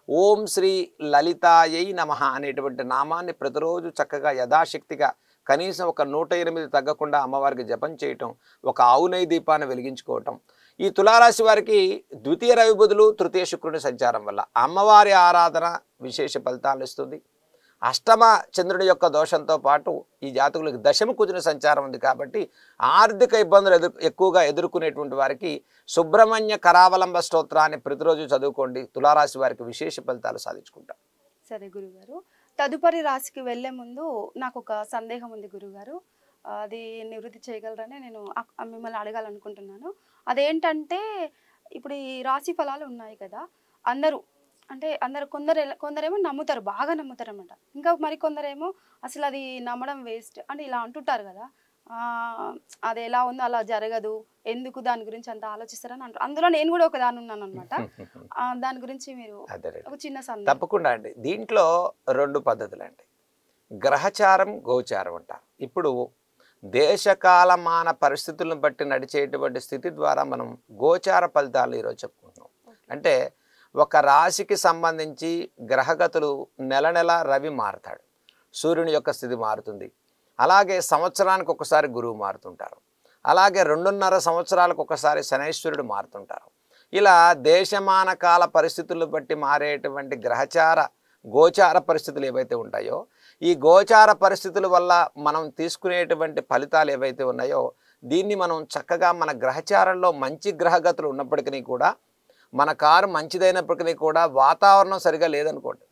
ఓం శ్రీ లలితాయై నమః అనేటువంటి నామాన్ని ప్రతిరోజు చక్కగా యథాశక్తిగా కనీసం ఒక 108 తగ్గకుండా అమ్మవారికి జపం చేయటం, ఒక ఆవు నెయ్యి దీపాన్ని వెలిగించుకోవటం. ఈ తులారాశి వారికి ద్వితీయ రవి బుధులు, తృతీయ శుక్రుని సంచారం వల్ల అమ్మవారి ఆరాధన విశేష ఫలితాలను ఇస్తుంది. అష్టమ చంద్రుడి యొక్క దోషంతో పాటు ఈ జాతకులకు దశమ కుజుని సంచారం ఉంది కాబట్టి ఆర్థిక ఇబ్బందులు ఎక్కువగా ఎదుర్కొనేటువంటి వారికి సుబ్రహ్మణ్య కరావలంబ స్తోత్రాన్ని ప్రతిరోజు చదువుకోండి. తులారాశి వారికి విశేష ఫలితాలు సాధించుకుంటారు. సరే గురుగారు, తదుపరి రాశికి వెళ్లే ముందు నాకు ఒక సందేహం ఉంది గురుగారు, అది నివృత్తి చేయగలరని నేను మిమ్మల్ని అడగాలనుకుంటున్నాను. అదేంటంటే ఇప్పుడు ఈ రాశి ఫలాలు ఉన్నాయి కదా, అందరూ కొందరేమో నమ్ముతారు, బాగా నమ్ముతారు అన్నమాట. ఇంకా మరి కొందరేమో అసలు అది నమ్మడం వేస్ట్ అంటే ఇలా అంటుంటారు కదా. అది ఎలా ఉందో అలా జరగదు, ఎందుకు దాని గురించి అంత ఆలోచిస్తారని అంటారు. అందులో నేను కూడా ఒక దాని ఉన్నాను అనమాట. దాని గురించి మీరు ఒక చిన్న సందేహం. తప్పకుండా అండి. దీంట్లో 2 పద్ధతులు అండి. గ్రహచారం, గోచారం అంటారు. ఇప్పుడు దేశకాలమాన పరిస్థితులను బట్టి నడిచేటువంటి స్థితి ద్వారా మనం గోచార ఫలితాలు ఈరోజు చెప్పుకుంటున్నాం. అంటే ఒక రాశికి సంబంధించి గ్రహగతులు నెల నెల రవి మారుతాడు, సూర్యుని యొక్క స్థితి మారుతుంది. అలాగే సంవత్సరానికి ఒకసారి గురువు మారుతుంటారు. అలాగే 2.5 సంవత్సరాలకు ఒకసారి శనైశ్వరుడు మారుతుంటారు. ఇలా దేశమాన కాల పరిస్థితులను బట్టి మారేటువంటి గ్రహచార గోచార పరిస్థితులు ఏవైతే ఉంటాయో, ఈ గోచార పరిస్థితుల వల్ల మనం తీసుకునేటువంటి ఫలితాలు ఏవైతే ఉన్నాయో, దీన్ని మనం చక్కగా మన గ్రహచారంలో మంచి గ్రహగతులు ఉన్నప్పటికీ కూడా, మన కారు మంచిదైనప్పటికీ కూడా వాతావరణం సరిగా లేదనుకోండి,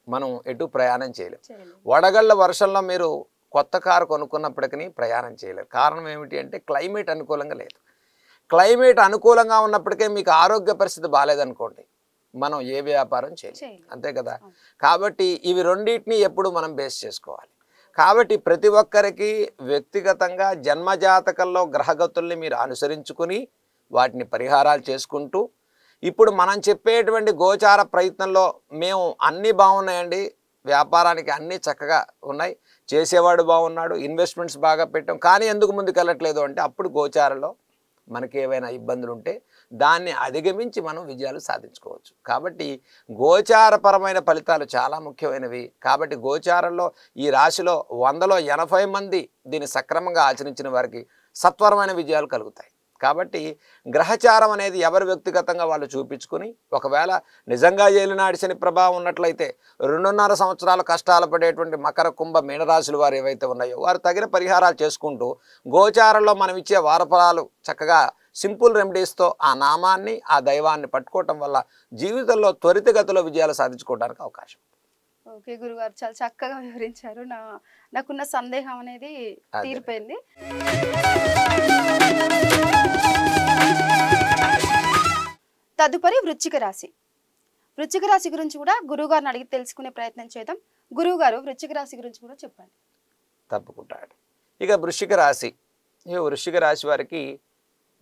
మనం ఎటు ప్రయాణం చేయలేం. వడగళ్ళ వర్షంలో మీరు కొత్త కారు కొనుక్కున్నప్పటికీ ప్రయాణం చేయలేరు. కారణం ఏమిటి అంటే క్లైమేట్ అనుకూలంగా లేదు. క్లైమేట్ అనుకూలంగా ఉన్నప్పటికీ మీకు ఆరోగ్య పరిస్థితి బాగాలేదనుకోండి, మనం ఏ వ్యాపారం చేయలేం. అంతే కదా. కాబట్టి ఇవి రెండింటిని ఎప్పుడు మనం బేస్ చేసుకోవాలి. కాబట్టి ప్రతి ఒక్కరికి వ్యక్తిగతంగా జన్మజాతకంలో గ్రహగతుల్ని మీరు అనుసరించుకుని వాటిని పరిహారాలు చేసుకుంటూ, ఇప్పుడు మనం చెప్పేటువంటి గోచార ప్రయత్నంలో మేము అన్నీ బాగున్నాయండి, వ్యాపారానికి అన్నీ చక్కగా ఉన్నాయి, చేసేవాడు బాగున్నాడు, ఇన్వెస్ట్మెంట్స్ బాగా పెట్టాం, కానీ ఎందుకు ముందుకు వెళ్ళట్లేదు అంటే అప్పుడు గోచారంలో మనకి ఏవైనా ఇబ్బందులు ఉంటే దాన్ని అధిగమించి మనం విజయాలు సాధించుకోవచ్చు. కాబట్టి గోచారపరమైన ఫలితాలు చాలా ముఖ్యమైనవి. కాబట్టి గోచారంలో ఈ రాశిలో 100లో 80 మంది దీన్ని సక్రమంగా ఆచరించిన వారికి సత్వరమైన విజయాలు కలుగుతాయి. కాబట్టి గ్రహచారం అనేది ఎవరు వ్యక్తిగతంగా వాళ్ళు చూపించుకుని, ఒకవేళ నిజంగా ఏలినాటి శని ప్రభావం ఉన్నట్లయితే 2.5 సంవత్సరాలు కష్టాలు పడేటువంటి మకర, కుంభ, మీనరాశులు వారు ఏవైతే ఉన్నాయో వారు తగిన పరిహారాలు చేసుకుంటూ గోచారంలో మనం ఇచ్చే వారఫలాలు చక్కగా సింపుల్ రెమెడీస్తో ఆ నామాన్ని, ఆ దైవాన్ని పట్టుకోవటం వల్ల జీవితంలో త్వరితగతిలో విజయాలు సాధించుకోవడానికి అవకాశం. ఓకే గురుగారు, చాలా చక్కగా వివరించారు. నాకున్న సందేహం అనేది తీరిపోయింది. తదుపరి వృశ్చిక రాశి. వృశ్చిక రాశి గురించి కూడా గురువు గారిని అడిగి తెలుసుకునే ప్రయత్నం చేద్దాం. గురువు గారు, వృశ్చిక రాశి గురించి కూడా చెప్పండి. తప్పకుండా. ఇక వృశ్చిక రాశి, ఈ వృశ్చిక రాశి వారికి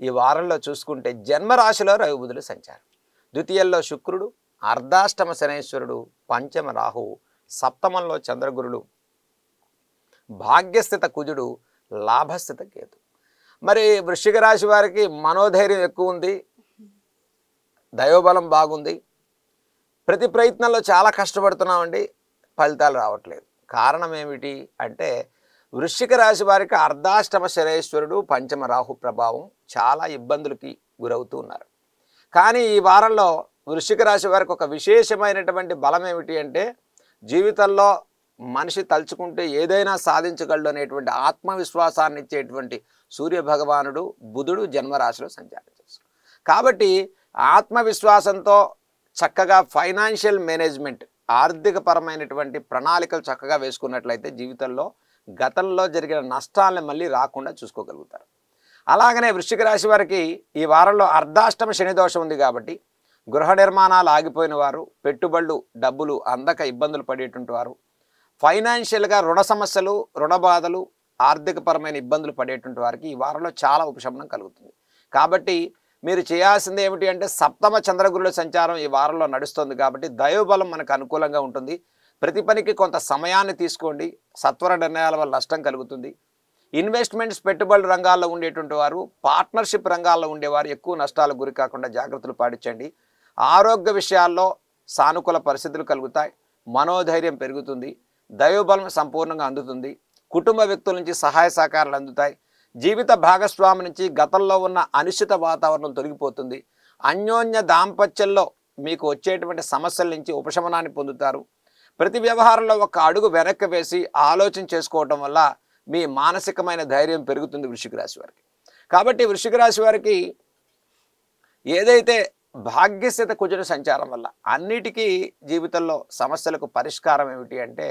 ఈ వారంలో చూసుకుంటే జన్మరాశిలో రవి బుధులు సంచారం, ద్వితీయంలో శుక్రుడు, అర్ధాష్టమ శనైశ్వరుడు, పంచమ రాహువు, సప్తమంలో చంద్రగురుడు, భాగ్యస్థిత కుజుడు, లాభస్థిత కేతు. మరి వృశ్చిక రాశి వారికి మనోధైర్యం ఎక్కువ ఉంది, దైవబలం బాగుంది, ప్రతి ప్రయత్నంలో చాలా కష్టపడుతున్నామండి, ఫలితాలు రావట్లేదు. కారణం ఏమిటి అంటే వృశ్చిక రాశి వారికి అర్ధాష్టమ శనైశ్వరుడు, పంచమ రాహు ప్రభావం చాలా ఇబ్బందులకి గురవుతూ ఉన్నారు. కానీ ఈ వారంలో వృశ్చిక రాశి వారికి ఒక విశేషమైనటువంటి బలం ఏమిటి అంటే జీవితంలో మనిషి తలుచుకుంటే ఏదైనా సాధించగలడు అనేటువంటి ఆత్మవిశ్వాసాన్ని ఇచ్చేటువంటి సూర్య భగవానుడు బుధుడు జన్మరాశిలో సంచారం చేస్తారు. కాబట్టి ఆత్మవిశ్వాసంతో చక్కగా ఫైనాన్షియల్ మేనేజ్మెంట్, ఆర్థికపరమైనటువంటి ప్రణాళికలు చక్కగా వేసుకున్నట్లయితే జీవితంలో గతంలో జరిగిన నష్టాలను మళ్ళీ రాకుండా చూసుకోగలుగుతారు. అలాగనే వృశ్చిక రాశి వారికి ఈ వారంలో అర్ధాష్టమ శని దోషం ఉంది కాబట్టి గృహ నిర్మాణాలు ఆగిపోయిన వారు, పెట్టుబడులు డబ్బులు అందక ఇబ్బందులు పడేటువంటి వారు, ఫైనాన్షియల్గా రుణ సమస్యలు, రుణ బాధలు, ఆర్థికపరమైన ఇబ్బందులు పడేటువంటి వారికి ఈ వారంలో చాలా ఉపశమనం కలుగుతుంది. కాబట్టి మీరు చేయాల్సింది ఏమిటి అంటే సప్తమ చంద్రగురుల సంచారం ఈ వారంలో నడుస్తుంది కాబట్టి దైవబలం మనకు అనుకూలంగా ఉంటుంది. ప్రతి పనికి కొంత సమయాన్ని తీసుకోండి, సత్వర నిర్ణయాల వల్ల నష్టం కలుగుతుంది. ఇన్వెస్ట్మెంట్స్, పెట్టుబడుల రంగాల్లో ఉండేటువంటి వారు, పార్ట్నర్షిప్ రంగాల్లో ఉండేవారు ఎక్కువ నష్టాలకు గురి కాకుండా జాగ్రత్తలు పాటించండి. ఆరోగ్య విషయాల్లో సానుకూల పరిస్థితులు కలుగుతాయి, మనోధైర్యం పెరుగుతుంది, దైవబలం సంపూర్ణంగా అందుతుంది, కుటుంబ వ్యక్తుల నుంచి సహాయ సహకారాలు అందుతాయి, జీవిత భాగస్వామి నుంచి గతంలో ఉన్న అనిశ్చిత వాతావరణం తొలగిపోతుంది, అన్యోన్య దాంపత్యంలో మీకు వచ్చేటువంటి సమస్యల నుంచి ఉపశమనాన్ని పొందుతారు. ప్రతి వ్యవహారంలో ఒక అడుగు వెనక్కి వేసి ఆలోచన చేసుకోవటం వల్ల మీ మానసికమైన ధైర్యం పెరుగుతుంది వృశ్చిక రాశి వారికి. కాబట్టి వృశ్చిక రాశి వారికి ఏదైతే భాగ్యస్థిత కుజుని సంచారం వల్ల అన్నిటికీ జీవితంలో సమస్యలకు పరిష్కారం ఏమిటి అంటే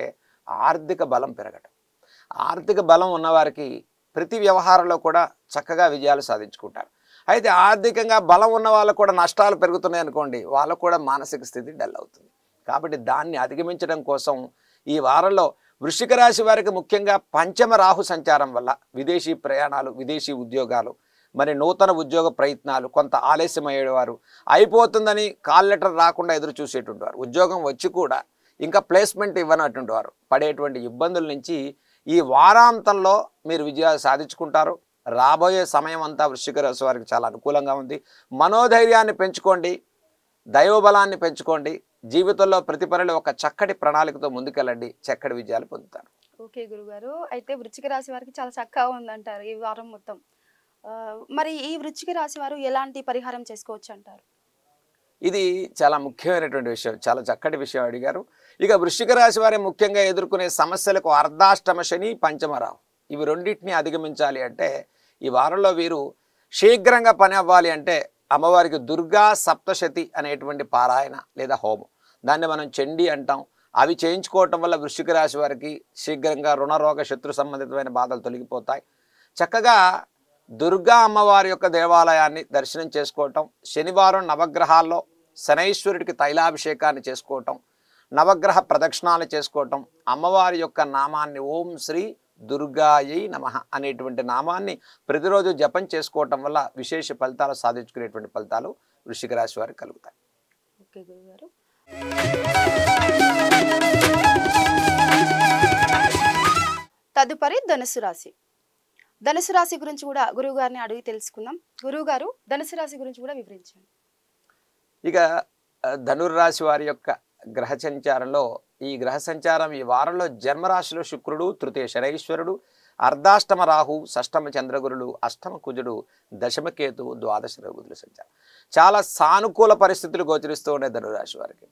ఆర్థిక బలం పెరగటం. ఆర్థిక బలం ఉన్నవారికి ప్రతి వ్యవహారంలో కూడా చక్కగా విజయాలు సాధించుకుంటారు. అయితే ఆర్థికంగా బలం ఉన్న వాళ్ళకు కూడా నష్టాలు పెరుగుతున్నాయి అనుకోండి, వాళ్ళకు కూడా మానసిక స్థితి డల్ అవుతుంది. కాబట్టి దాన్ని అధిగమించడం కోసం ఈ వారంలో వృశ్చిక రాశి వారికి ముఖ్యంగా పంచమ రాహు సంచారం వల్ల విదేశీ ప్రయాణాలు, విదేశీ ఉద్యోగాలు, మరి నూతన ఉద్యోగ ప్రయత్నాలు, కొంత ఆలస్యం అయ్యేవారు, అయిపోతుందని కాల్ లెటర్ రాకుండా ఎదురు చూసేటువంటి వారు, ఉద్యోగం వచ్చి కూడా ఇంకా ప్లేస్మెంట్ ఇవ్వనటువంటి వారు పడేటువంటి ఇబ్బందుల నుంచి ఈ వారాంతంలో మీరు విజయాలు సాధించుకుంటారు. రాబోయే సమయం అంతా వృశ్చిక రాశి వారికి చాలా అనుకూలంగా ఉంది. మనోధైర్యాన్ని పెంచుకోండి, దైవబలాన్ని పెంచుకోండి. జీవితంలో ప్రతి పనిలో ఒక చక్కటి ప్రణాళికతో ముందుకెళ్ళండి, చక్కటి విజయాలు పొందుతారు. ఓకే గురుగారు, అయితే వృశ్చిక రాశి వారికి చాలా చక్కగా ఉందంటారు ఈ వారం మొత్తం. మరి ఈ వృశ్చిక రాశి వారు ఎలాంటి పరిహారం చేసుకోవచ్చు అంటారు? ఇది చాలా ముఖ్యమైనటువంటి విషయం, చాలా చక్కటి విషయం అడిగారు. ఇక వృశ్చిక రాశి వారి ముఖ్యంగా ఎదుర్కొనే సమస్యలకు అర్ధాష్టమ శని, పంచమ రాహు, ఇవి రెండింటిని అధిగమించాలి అంటే ఈ వారంలో వీరు శీఘ్రంగా పని అవ్వాలి అంటే అమ్మవారికి దుర్గా సప్తశతి అనేటువంటి పారాయణ లేదా హోమం, దాన్ని మనం చండీ అంటాం, అవి చేయించుకోవటం వల్ల వృశ్చిక రాశి వారికి శీఘ్రంగా రుణరోగ శత్రు సంబంధితమైన బాధలు తొలగిపోతాయి. చక్కగా దుర్గా అమ్మవారి యొక్క దేవాలయాన్ని దర్శనం చేసుకోవటం, శనివారం నవగ్రహాల్లో శనైశ్వరుడికి తైలాభిషేకాన్ని చేసుకోవటం, నవగ్రహ ప్రదక్షిణాలు చేసుకోవటం, అమ్మవారి యొక్క నామాన్ని ఓం శ్రీ దుర్గాయై నమః అనేటువంటి నామాన్ని ప్రతిరోజు జపం చేసుకోవటం వల్ల విశేష ఫలితాలు సాధించుకునేటువంటి ఫలితాలు వృశ్చిక రాశి వారికి కలుగుతాయి. ఓకే గురుగారు. తదుపరి ధనుసు రాశి. ధనుసు రాశి గురించి కూడా గురువు గారిని అడిగి తెలుసుకుందాం. గురువు గారు, ధనుసు రాశి గురించి కూడా వివరించండి. ఇక ధనుర్రాశి వారి యొక్క గ్రహ సంచారంలో ఈ గ్రహ సంచారం ఈ వారంలో జన్మరాశిలో శుక్రుడు, తృతీయ శనైశ్వరుడు, అర్ధాష్టమ రాహు, షష్టమ చంద్రగురుడు, అష్టమ కుజుడు, దశమ కేతు, ద్వాదశ రఘుదుల సంచారం. చాలా సానుకూల పరిస్థితులు గోచరిస్తూ ఉండే ధనురాశి వారికి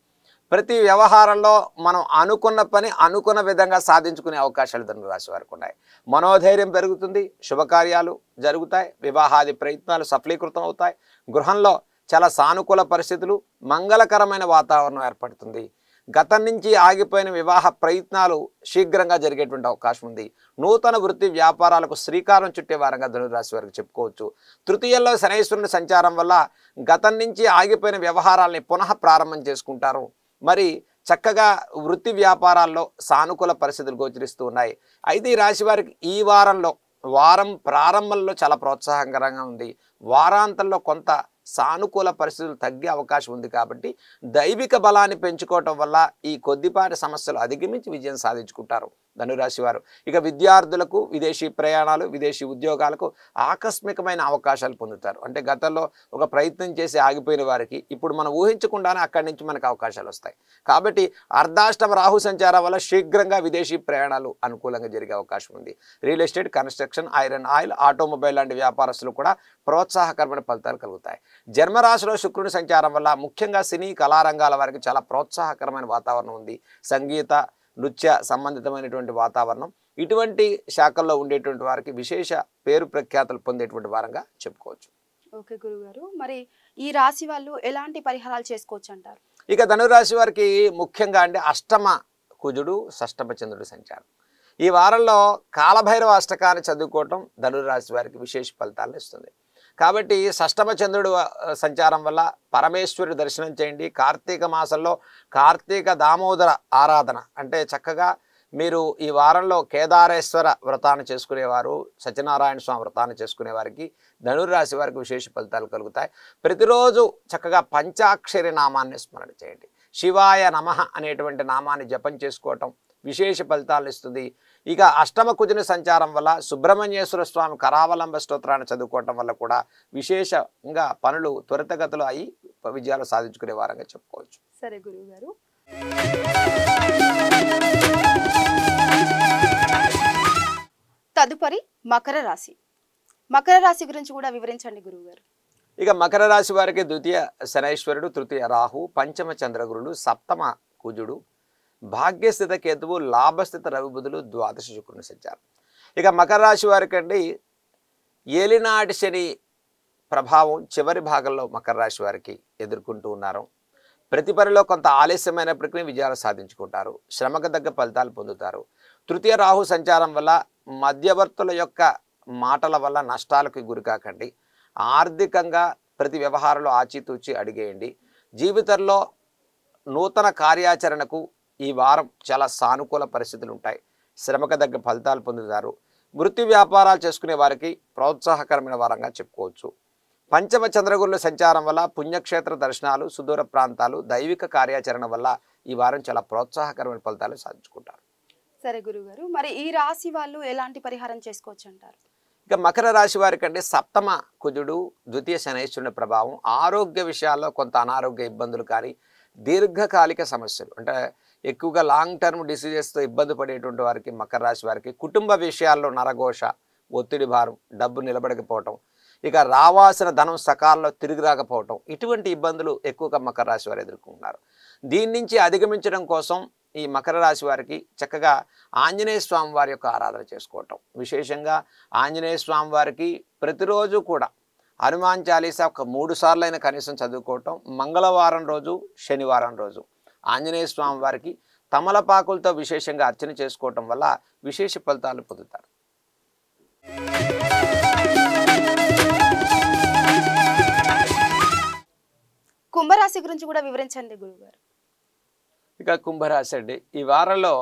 ప్రతి వ్యవహారంలో మనం అనుకున్న పని అనుకున్న విధంగా సాధించుకునే అవకాశాలు ధనురాశి వారికి ఉన్నాయి. మనోధైర్యం పెరుగుతుంది, శుభకార్యాలు జరుగుతాయి, వివాహాది ప్రయత్నాలు సఫలీకృతం అవుతాయి, గృహంలో చాలా సానుకూల పరిస్థితులు, మంగళకరమైన వాతావరణం ఏర్పడుతుంది. గతం నుంచి ఆగిపోయిన వివాహ ప్రయత్నాలు శీఘ్రంగా జరిగేటువంటి అవకాశం ఉంది. నూతన వృత్తి వ్యాపారాలకు శ్రీకారం చుట్టే వారంగా ధనురాశి వారికి చెప్పుకోవచ్చు. తృతీయంలో శనైశ్వరుని సంచారం వల్ల గతం నుంచి ఆగిపోయిన వ్యవహారాలని పునః ప్రారంభం చేసుకుంటారు. మరి చక్కగా వృత్తి వ్యాపారాల్లో సానుకూల పరిస్థితులు గోచరిస్తూ ఉన్నాయి. అయితే ఈ రాశి వారికి ఈ వారం ప్రారంభంలో చాలా ప్రోత్సాహకరంగా ఉంది. వారాంతంలో కొంత సానుకూల పరిస్థితులు తగ్గే అవకాశం ఉంది. కాబట్టి దైవిక బలాన్ని పెంచుకోవటం వల్ల ఈ కొద్దిపాటి సమస్యలు అధిగమించి విజయం సాధించుకుంటారు ధనురాశి వారు. ఇక విద్యార్థులకు విదేశీ ప్రయాణాలు, విదేశీ ఉద్యోగాలకు ఆకస్మికమైన అవకాశాలు పొందుతారు. అంటే గతంలో ఒక ప్రయత్నం చేసి ఆగిపోయిన వారికి ఇప్పుడు మనం ఊహించకుండానే అక్కడి నుంచి మనకు అవకాశాలు వస్తాయి. కాబట్టి అర్ధాష్టమ రాహు సంచారం వల్ల శీఘ్రంగా విదేశీ ప్రయాణాలు అనుకూలంగా జరిగే అవకాశం ఉంది. Real estate, construction, iron, oil, automobile లాంటి వ్యాపారస్తులు కూడా ప్రోత్సాహకరమైన ఫలితాలు కలుగుతాయి. జన్మరాశిలో శుక్రుని సంచారం వల్ల ముఖ్యంగా సినీ కళారంగాల వారికి చాలా ప్రోత్సాహకరమైన వాతావరణం ఉంది. సంగీత, నృత్య సంబంధితమైనటువంటి వాతావరణం, ఇటువంటి శాఖల్లో ఉండేటువంటి వారికి విశేష పేరు ప్రఖ్యాతలు పొందేటువంటి వారంగా చెప్పుకోవచ్చు. ఓకే గురుగారు, మరి ఈ రాశి వాళ్ళు ఎలాంటి పరిహారాలు చేసుకోవచ్చు అంటారు? ఇక ధనురాశి వారికి ముఖ్యంగా అంటే అష్టమ కుజుడు, షష్టమ చంద్రుడు సంచారం. ఈ వారంలో కాలభైరవ అష్టకాన్ని చదువుకోవటం ధనురాశి వారికి విశేష ఫలితాలను ఇస్తుంది. కాబట్టి షష్టమ చంద్రుడు సంచారం వల్ల పరమేశ్వరుడు దర్శనం చేయండి. కార్తీక మాసంలో కార్తీక దామోదర ఆరాధన అంటే చక్కగా మీరు ఈ వారంలో కేదారేశ్వర వ్రతాన్ని చేసుకునేవారు, సత్యనారాయణ స్వామి వ్రతాన్ని చేసుకునే వారికి ధనుర్రాశి వారికి విశేష ఫలితాలు కలుగుతాయి. ప్రతిరోజు చక్కగా పంచాక్షరి నామాన్ని స్మరణ చేయండి. శివాయ నమః అనేటువంటి నామాన్ని జపం చేసుకోవటం విశేష ఫలితాలను ఇస్తుంది. ఇక అష్టమ కుజుని సంచారం వల్ల సుబ్రహ్మణ్యేశ్వర స్వామి కరావలంబ స్తోత్రాన్ని చదువుకోవటం వల్ల కూడా విశేషంగా పనులు త్వరితగతిలో అయి విజయాలు సాధించుకునే వారంగా చెప్పుకోవచ్చు. సరే గురువు గారు. తదుపరి మకర రాశి. మకర రాశి గురించి కూడా వివరించండి గురువు గారు. ఇక మకర రాశి వారికి ద్వితీయ శనైశ్వరుడు, తృతీయ రాహు, పంచమ చంద్రగురుడు, సప్తమ కుజుడు, భాగ్యస్థిత కేతువు, లాభస్థిత రవి బుధులు, ద్వాదశ శుక్రుని సంచారం. ఇక మకర రాశి వారికి అండి ఏలినాటి శని ప్రభావం చివరి భాగంలో మకర రాశి వారికి ఎదుర్కొంటూ ఉన్నారు. ప్రతి పనిలో కొంత ఆలస్యమైనప్పటికీ విజయాలు సాధించుకుంటారు, శ్రమకు తగ్గ ఫలితాలు పొందుతారు. తృతీయ రాహు సంచారం వల్ల మధ్యవర్తుల యొక్క మాటల వల్ల నష్టాలకు గురికాకండి. ఆర్థికంగా ప్రతి వ్యవహారంలో ఆచితూచి అడిగేయండి. జీవితంలో నూతన కార్యాచరణకు ఈ వారం చాలా సానుకూల పరిస్థితులు ఉంటాయి. శ్రమకు తగ్గ ఫలితాలు పొందుతారు. వృత్తి వ్యాపారాలు చేసుకునే వారికి ప్రోత్సాహకరమైన వారంగా చెప్పుకోవచ్చు. పంచమ చంద్రగురుల సంచారం వల్ల పుణ్యక్షేత్ర దర్శనాలు, సుదూర ప్రాంతాలు, దైవిక కార్యాచరణ వల్ల ఈ వారం చాలా ప్రోత్సాహకరమైన ఫలితాలు సాధించుకుంటారు. సరే గురుగారు, మరి ఈ రాశి వాళ్ళు ఎలాంటి పరిహారం చేసుకోవచ్చు అంటారు? ఇక మకర రాశి వారికి అంటే సప్తమ కుజుడు, ద్వితీయ శనైశ్వరుని ప్రభావం ఆరోగ్య విషయాల్లో కొంత అనారోగ్య ఇబ్బందులు కానీ దీర్ఘకాలిక సమస్యలు అంటే ఎక్కువగా లాంగ్ టర్మ్ డిసీజెస్తో ఇబ్బంది పడేటువంటి వారికి, మకర రాశి వారికి కుటుంబ విషయాల్లో నరఘోష, ఒత్తిడి భారం, డబ్బు నిలబడకపోవటం, ఇక రావాల్సిన ధనం సకాలంలో తిరిగి రాకపోవటం, ఇటువంటి ఇబ్బందులు ఎక్కువగా మకర రాశి వారు ఎదుర్కొంటున్నారు. దీని నుంచి అధిగమించడం కోసం ఈ మకర రాశి వారికి చక్కగా ఆంజనేయ స్వామి వారి యొక్క ఆరాధన చేసుకోవటం, విశేషంగా ఆంజనేయ స్వామి వారికి ప్రతిరోజు కూడా హనుమాన్ చాలీసా ఒక 3 సార్లైన కనీసం చదువుకోవటం, మంగళవారం రోజు, శనివారం రోజు ఆంజనేయ స్వామి వారికి తమలపాకులతో విశేషంగా అర్చన చేసుకోవటం వల్ల విశేష ఫలితాలు పొందుతారు. కుంభరాశి గురించి కూడా వివరించండి గురుగారు. ఇక కుంభరాశి అండి, ఈ వారంలో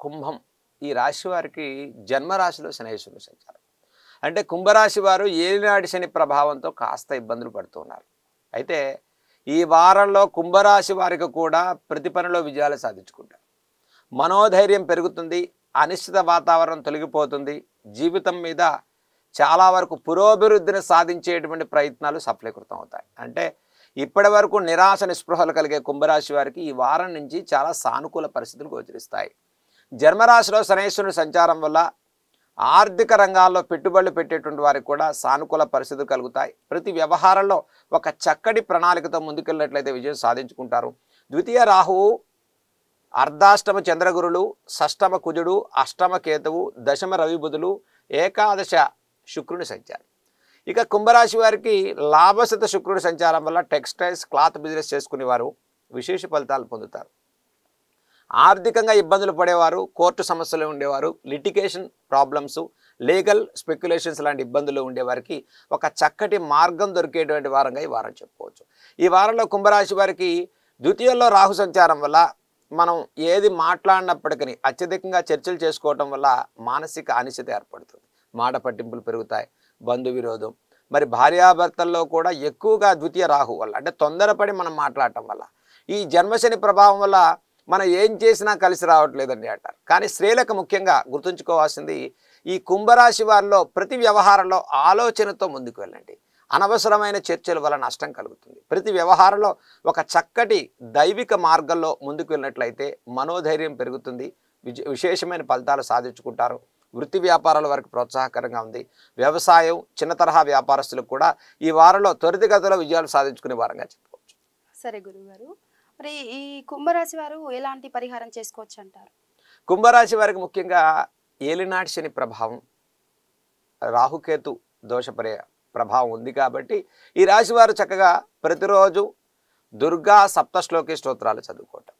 కుంభం ఈ రాశి వారికి జన్మరాశిలో శనైశ్వరుడు సంచారం. అంటే కుంభరాశి వారు ఏలినాటి శని ప్రభావంతో కాస్త ఇబ్బందులు పడుతున్నారు. అయితే ఈ వారంలో కుంభరాశి వారికి కూడా ప్రతి పనిలో విజయాలు సాధించుకుంటారు. మనోధైర్యం పెరుగుతుంది, అనిశ్చిత వాతావరణం తొలగిపోతుంది, జీవితం మీద చాలా వరకు పురోభివృద్ధిని సాధించేటువంటి ప్రయత్నాలు సఫలీకృతం అవుతాయి. అంటే ఇప్పటి వరకు నిరాశ నిస్పృహలు కలిగే కుంభరాశి వారికి ఈ వారం నుంచి చాలా సానుకూల పరిస్థితులు గోచరిస్తాయి. జన్మరాశిలో శనైశ్వరుని సంచారం వల్ల ఆర్థిక రంగాల్లో పెట్టుబడులు పెట్టేటువంటి వారికి కూడా సానుకూల పరిస్థితులు కలుగుతాయి. ప్రతి వ్యవహారంలో ఒక చక్కటి ప్రణాళికతో ముందుకెళ్ళినట్లయితే విజయం సాధించుకుంటారు. ద్వితీయ రాహువు, అర్ధాష్టమ చంద్రగురులు, షష్టమ కుజుడు, అష్టమ కేతువు, దశమ రవి బుధులు, ఏకాదశ శుక్రుని సంచారం. ఇక కుంభరాశి వారికి లాభశత శుక్రుడి సంచారం వల్ల టెక్స్టైల్స్, క్లాత్ బిజినెస్ చేసుకునేవారు విశేష ఫలితాలు పొందుతారు. ఆర్థికంగా ఇబ్బందులు పడేవారు, కోర్టు సమస్యలు ఉండేవారు, లిటిగేషన్ ప్రాబ్లమ్స్, లీగల్ స్పెక్యులేషన్స్ లాంటి ఇబ్బందులు ఉండేవారికి ఒక చక్కటి మార్గం దొరికేటువంటి వారంగా ఈ వారం చెప్పుకోవచ్చు. ఈ వారంలో కుంభరాశి వారికి ద్వితీయంలో రాహు సంచారం వల్ల మనం ఏది మాట్లాడినప్పటికీ అత్యధికంగా చర్చలు చేసుకోవటం వల్ల మానసిక అనిశ్చిత ఏర్పడుతుంది, మాట పట్టింపులు పెరుగుతాయి, బంధు విరోధం. మరి భార్యాభర్తల్లో కూడా ఎక్కువగా ద్వితీయ రాహు వల్ల అంటే తొందరపడి మనం మాట్లాడటం వల్ల ఈ జన్మశని ప్రభావం వల్ల మనం ఏం చేసినా కలిసి రావట్లేదండి అంటారు. కానీ స్త్రీలకు ముఖ్యంగా గుర్తుంచుకోవాల్సింది ఈ కుంభరాశి వారిలో ప్రతి వ్యవహారంలో ఆలోచనతో ముందుకు వెళ్ళండి. అనవసరమైన చర్చల వల్ల నష్టం కలుగుతుంది. ప్రతి వ్యవహారంలో ఒక చక్కటి దైవిక మార్గంలో ముందుకు వెళ్ళినట్లయితే మనోధైర్యం పెరుగుతుంది, విశేషమైన ఫలితాలు సాధించుకుంటారు. వృత్తి వ్యాపారాల వరకు ప్రోత్సాహకరంగా ఉంది. వ్యవసాయం, చిన్న తరహా వ్యాపారస్తులకు కూడా ఈ వారంలో త్వరితగతిలో విజయాలు సాధించుకునే వారంగా చెప్పుకోవచ్చు. సరే గురుగారు, మరి ఈ కుంభరాశి వారు ఎలాంటి పరిహారం చేసుకోవచ్చు అంటారు? కుంభరాశి వారికి ముఖ్యంగా ఏలినాటి శని ప్రభావం, రాహుకేతు దోష ప్రభావం ఉంది కాబట్టి ఈ రాశి వారు చక్కగా ప్రతిరోజు దుర్గా సప్తశ్లోకి స్తోత్రాలు చదువుకోవటం,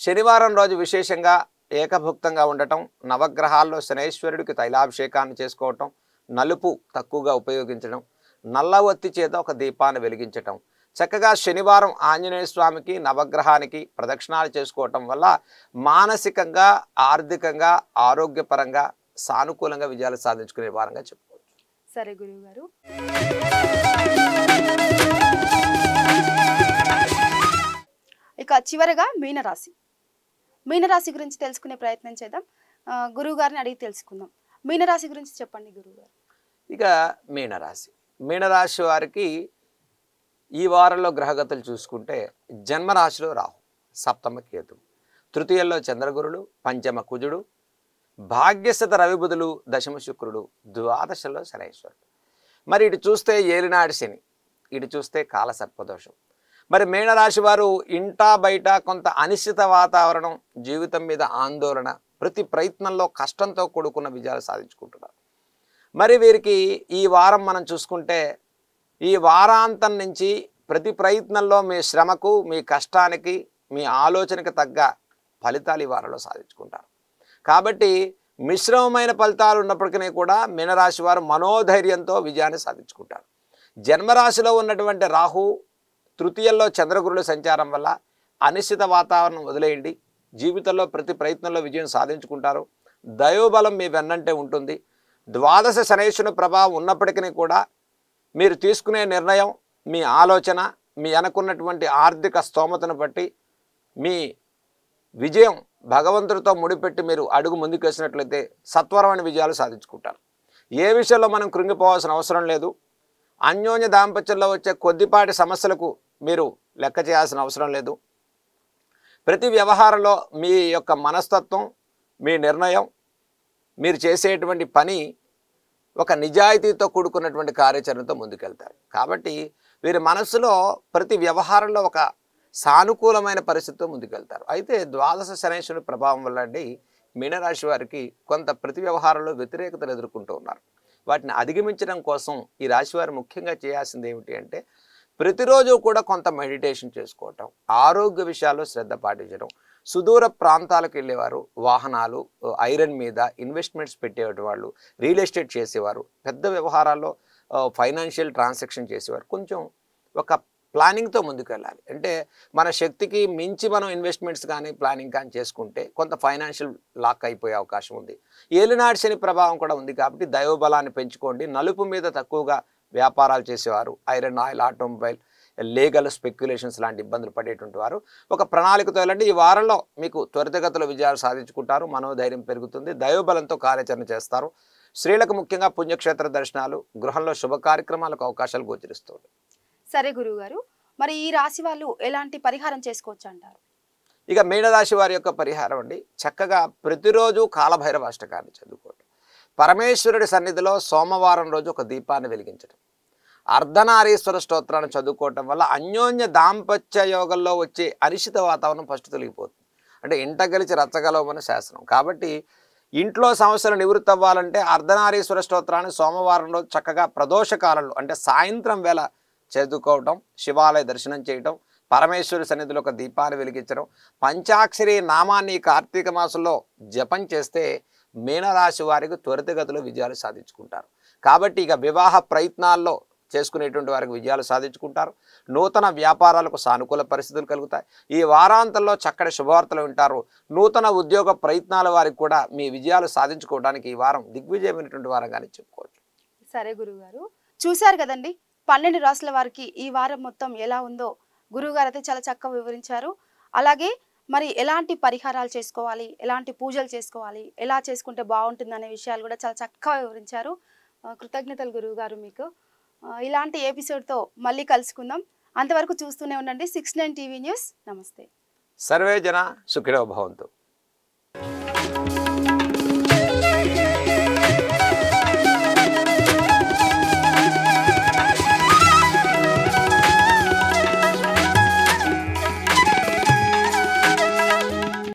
శనివారం రోజు విశేషంగా ఏకభుక్తంగా ఉండటం, నవగ్రహాల్లో శనైశ్వరుడికి తైలాభిషేకాన్ని చేసుకోవటం, నలుపు తక్కువగా ఉపయోగించడం, నల్ల ఒత్తి చేత ఒక దీపాన్ని వెలిగించటం, చక్కగా శనివారం ఆంజనేయ స్వామికి నవగ్రహానికి ప్రదక్షిణాలు చేసుకోవటం వల్ల మానసికంగా, ఆర్థికంగా, ఆరోగ్యపరంగా సానుకూలంగా విజయాలు సాధించుకునే వారంగా చెప్పుకోవచ్చు. సరే గురువు గారు, ఇక చివరగా మీనరాశి. మీనరాశి గురించి తెలుసుకునే ప్రయత్నం చేద్దాం. గురువు గారిని అడిగి తెలుసుకుందాం. మీనరాశి గురించి చెప్పండి గురువు గారు. ఇక మీనరాశి వారికి ఈ వారంలో గ్రహగతులు చూసుకుంటే జన్మరాశిలో రాహు, సప్తమ కేతు, తృతీయంలో చంద్రగురుడు, పంచమ కుజుడు, భాగ్యస్థిత రవి బుధులు, దశమ శుక్రుడు, ద్వాదశలో శనైశ్వరుడు. మరి ఇటు చూస్తే ఏలినాటి శని, ఇటు చూస్తే కాల సర్పదోషం. మరి మీనరాశి వారు ఇంటా బయట కొంత అనిశ్చిత వాతావరణం, జీవితం మీద ఆందోళన, ప్రతి ప్రయత్నంలో కష్టంతో కూడుకున్న విజయాలు సాధించుకుంటున్నారు. మరి వీరికి ఈ వారం మనం చూసుకుంటే ఈ వారాంతం నుంచి ప్రతి ప్రయత్నంలో మీ శ్రమకు, మీ కష్టానికి, మీ ఆలోచనకు తగ్గ ఫలితాలు ఈ వారంలో సాధించుకుంటారు. కాబట్టి మిశ్రమమైన ఫలితాలు ఉన్నప్పటికీ కూడా మీనరాశి వారు మనోధైర్యంతో విజయాన్ని సాధించుకుంటారు. జన్మరాశిలో ఉన్నటువంటి రాహు, తృతీయంలో చంద్రగురుల సంచారం వల్ల అనిశ్చిత వాతావరణం వదిలేయండి, జీవితంలో ప్రతి ప్రయత్నంలో విజయం సాధించుకుంటారు. దైవబలం మీ వెన్నంటే ఉంటుంది. ద్వాదశ శనైశ్వరుని ప్రభావం ఉన్నప్పటికీ కూడా మీరు తీసుకునే నిర్ణయం, మీ ఆలోచన, మీ అనుకున్నటువంటి ఆర్థిక స్తోమతను బట్టి మీ విజయం భగవంతుడితో ముడిపెట్టి మీరు అడుగు ముందుకు వేసినట్లయితే సత్వరమైన విజయాలు సాధించుకుంటారు. ఏ విషయంలో మనం కృంగిపోవాల్సిన అవసరం లేదు. అన్యోన్య దాంపత్యంలో వచ్చే కొద్దిపాటి సమస్యలకు మీరు లెక్క చేయాల్సిన అవసరం లేదు. ప్రతి వ్యవహారంలో మీ యొక్క మనస్తత్వం, మీ నిర్ణయం, మీరు చేసేటువంటి పని ఒక నిజాయితీతో కూడుకున్నటువంటి కార్యాచరణతో ముందుకెళ్తారు. కాబట్టి వీరి మనస్సులో ప్రతి వ్యవహారంలో ఒక సానుకూలమైన పరిస్థితితో ముందుకెళ్తారు. అయితే ద్వాదశ శనైశ్వరుని ప్రభావం వల్ల అండి మీనరాశి వారికి కొంత ప్రతి వ్యవహారంలో వ్యతిరేకతలు ఎదుర్కొంటూ ఉన్నారు. వాటిని అధిగమించడం కోసం ఈ రాశి వారు ముఖ్యంగా చేయాల్సింది ఏమిటి అంటే ప్రతిరోజు కూడా కొంత మెడిటేషన్ చేసుకోవటం, ఆరోగ్య విషయాల్లో శ్రద్ధ పాటించడం, సుదూర ప్రాంతాలకు వెళ్ళేవారు, వాహనాలు, ఐరన్ మీద ఇన్వెస్ట్మెంట్స్ పెట్టేవాళ్ళు, రియల్ ఎస్టేట్ చేసేవారు, పెద్ద వ్యవహారాల్లో ఫైనాన్షియల్ ట్రాన్సాక్షన్ చేసేవారు కొంచెం ఒక ప్లానింగ్తో ముందుకు వెళ్ళాలి. అంటే మన శక్తికి మించి మనం ఇన్వెస్ట్మెంట్స్ కానీ ప్లానింగ్ కానీ చేసుకుంటే కొంత ఫైనాన్షియల్ లాక్ అయిపోయే అవకాశం ఉంది. ఏలినాటి శని ప్రభావం కూడా ఉంది కాబట్టి దైవబలాన్ని పెంచుకోండి. నలుపు మీద తక్కువగా వ్యాపారాలు చేసేవారు, iron, oil, automobile, legal speculations లాంటి ఇబ్బందులు పడేటువంటి వారు ఒక ప్రణాళికతో వెళ్ళండి. ఈ వారంలో మీకు త్వరితగతిలో విజయాలు సాధించుకుంటారు. మనోధైర్యం పెరుగుతుంది. దైవబలంతో కార్యాచరణ చేస్తారు. స్త్రీలకు ముఖ్యంగా పుణ్యక్షేత్ర దర్శనాలు, గృహంలో శుభ కార్యక్రమాలకు అవకాశాలు గోచరిస్తుంది. సరే గురువుగారు, మరి ఈ రాశి వాళ్ళు ఎలాంటి పరిహారం చేసుకోవచ్చు అంటారు? ఇక మీనరాశి వారి యొక్క పరిహారం అండి, చక్కగా ప్రతిరోజు కాలభైరవ అష్టకాన్ని చదువుకోవడం, పరమేశ్వరుడి సన్నిధిలో సోమవారం రోజు ఒక దీపాన్ని వెలిగించడం, అర్ధనారీశ్వర స్తోత్రాన్ని చదువుకోవటం వల్ల అన్యోన్య దాంపత్య యోగంలో వచ్చే అనిశ్చిత వాతావరణం ఫస్ట్ తొలగిపోతుంది. అంటే ఇంట గెలిచి రచ్చగలవమని శాసనం. కాబట్టి ఇంట్లో సమస్యలు నివృత్తి అవ్వాలంటే అర్ధనారీశ్వర స్తోత్రాన్ని సోమవారం రోజు చక్కగా ప్రదోష కాలంలో అంటే సాయంత్రం వేళ చదువుకోవటం, శివాలయ దర్శనం చేయటం, పరమేశ్వరి సన్నిధిలో ఒక దీపాన్ని వెలిగించడం, పంచాక్షరి నామాన్ని కార్తీక మాసంలో జపం చేస్తే మీనరాశి వారికి త్వరితగతిలో విజయాలు సాధించుకుంటారు. కాబట్టి ఇక వివాహ ప్రయత్నాల్లో చేసుకునేటువంటి వారికి విజయాలు సాధించుకుంటారు. నూతన వ్యాపారాలకు సానుకూల పరిస్థితులు కలుగుతాయి. ఈ వారాంతంలో చక్కటి శుభవార్తలు వింటారు. నూతన ఉద్యోగ ప్రయత్నాల వారికి కూడా మీ విజయాలు సాధించుకోవడానికి ఈ వారం దిగ్విజయమైనటువంటి వారంగానే చెప్పుకోవచ్చు. సరే గురువుగారు, చూశారు కదండి 12 రాశుల వారికి ఈ వారం మొత్తం ఎలా ఉందో గురువుగారు అయితే చాలా చక్కగా వివరించారు. అలాగే మరి ఎలాంటి పరిహారాలు చేసుకోవాలి, ఎలాంటి పూజలు చేసుకోవాలి, ఎలా చేసుకుంటే బాగుంటుంది అనే విషయాలు కూడా చాలా చక్కగా వివరించారు. కృతజ్ఞతలు గురువుగారు మీకు. ఇలాంటి ఎపిసోడ్తో మళ్ళీ కలుసుకుందాం. అంతవరకు చూస్తూనే ఉండండి 69 టీవీ న్యూస్. నమస్తే. సర్వే జన సుఖినో భవంతు.